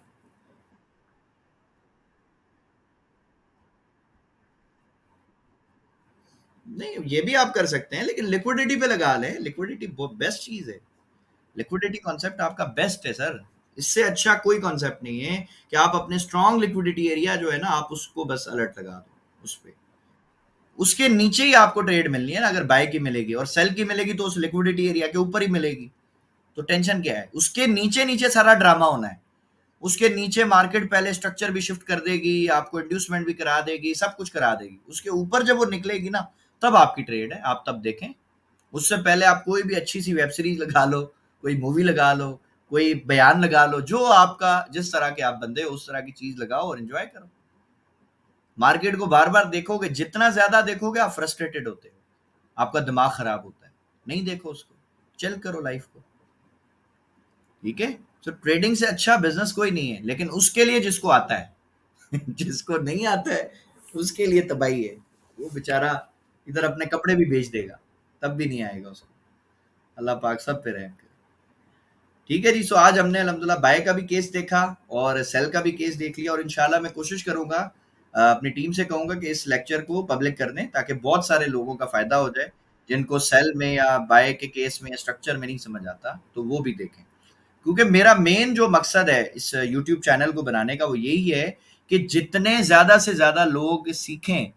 नहीं, ये भी आप कर सकते हैं लेकिन लिक्विडिटी पे लगा लें, लिक्विडिटी बेस्ट चीज है। लिक्विडिटी कॉन्सेप्ट आपका बेस्ट है सर। इससे अच्छा कोई कॉन्सेप्ट नहीं है कि आप अपने स्ट्रॉन्ग लिक्विडिटी एरिया जो है ना, आप उसको बस अलर्ट लगा दो उस पे। उसके नीचे ही आपको ट्रेड मिलनी है ना, अगर बाय की मिलेगी और सेल की मिलेगी तो उस लिक्विडिटी एरिया के ऊपर ही मिलेगी। तो टेंशन क्या है, उसके नीचे नीचे सारा ड्रामा होना है। उसके नीचे मार्केट पहले स्ट्रक्चर भी शिफ्ट कर देगी, आपको इंड्यूसमेंट भी करा देगी, सब कुछ करा देगी। उसके ऊपर जब वो निकलेगी ना, तब आपकी ट्रेड है, आप तब देखें। उससे पहले आप कोई भी अच्छी सी वेब सीरीज लगा लो, कोई मूवी लगा लो, कोई बयान लगा लो, जो आपका जिस तरह के आप बंदे हो उस तरह की चीज लगाओ और एंजॉय करो। मार्केट को बार बार देखोगे, जितना ज्यादा देखोगे आप फ्रस्ट्रेटेड होते हो, आपका दिमाग खराब होता है। नहीं देखो उसको, चिल करो लाइफ को। ठीक है? तो ट्रेडिंग से अच्छा बिजनेस कोई नहीं है, लेकिन उसके लिए जिसको आता है। जिसको नहीं आता है उसके लिए तबाही है। वो बेचारा इधर अपने कपड़े भी बेच देगा, तब भी नहीं आएगा उसको। अल्लाह पाक सब पे रहम करे। ठीक है जी, सो आज हमने अल्हम्दुलिल्लाह बाय का भी केस देखा और सेल का भी केस देख लिया, और इंशाल्लाह मैं कोशिश करूंगा, अपनी टीम से कहूंगा कि इस लेक्चर को पब्लिक कर दें ताकि बहुत सारे लोगों का फायदा हो जाए, जिनको सेल में या बाय के केस में या स्ट्रक्चर में नहीं समझ आता, तो वो भी देखें। क्योंकि मेरा मेन जो मकसद है इस यूट्यूब चैनल को बनाने का वो यही है कि जितने ज्यादा से ज्यादा लोग सीखें,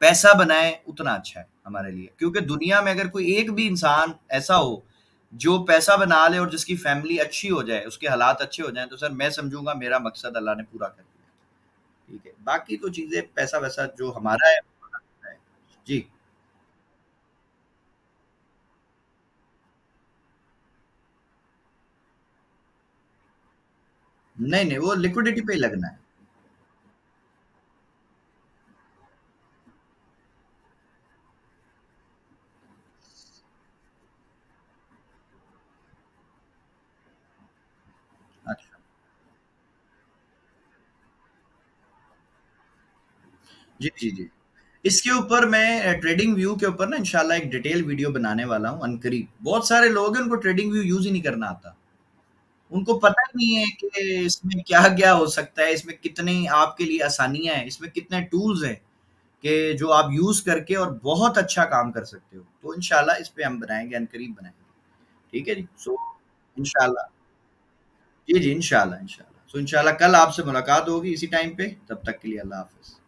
पैसा बनाएं, उतना अच्छा है हमारे लिए। क्योंकि दुनिया में अगर कोई एक भी इंसान ऐसा हो जो पैसा बना ले और जिसकी फैमिली अच्छी हो जाए, उसके हालात अच्छे हो जाएं, तो सर मैं समझूंगा मेरा मकसद अल्लाह ने पूरा कर दिया। ठीक है, बाकी तो चीजें पैसा वैसा जो हमारा है। जी। नहीं नहीं, वो लिक्विडिटी पे ही लगना है। अच्छा। जी जी जी। इसके ऊपर मैं ट्रेडिंग व्यू के ऊपर ना इंशाल्लाह एक डिटेल वीडियो बनाने वाला हूँ अनकरीब। बहुत सारे लोग हैं उनको ट्रेडिंग व्यू यूज ही नहीं करना आता। उनको पता ही नहीं है कि इसमें क्या क्या हो सकता है, इसमें कितनी आपके लिए आसानियां हैं, इसमें कितने टूल्स हैं कि जो आप यूज़ करके और बहुत अच्छा काम कर सकते हो। तो इंशाल्लाह इस पे हम बनाएँगे, अनकरीब बनाएँगे। ठीक है जी? सो इंशाल्लाह जी, जी, इंशाल्लाह, इंशाल्लाह। सो इंशाल्लाह कल आपसे मुलाकात होगी इसी टाइम पे, तब तक के लिए अल्लाह हाफ़िज़।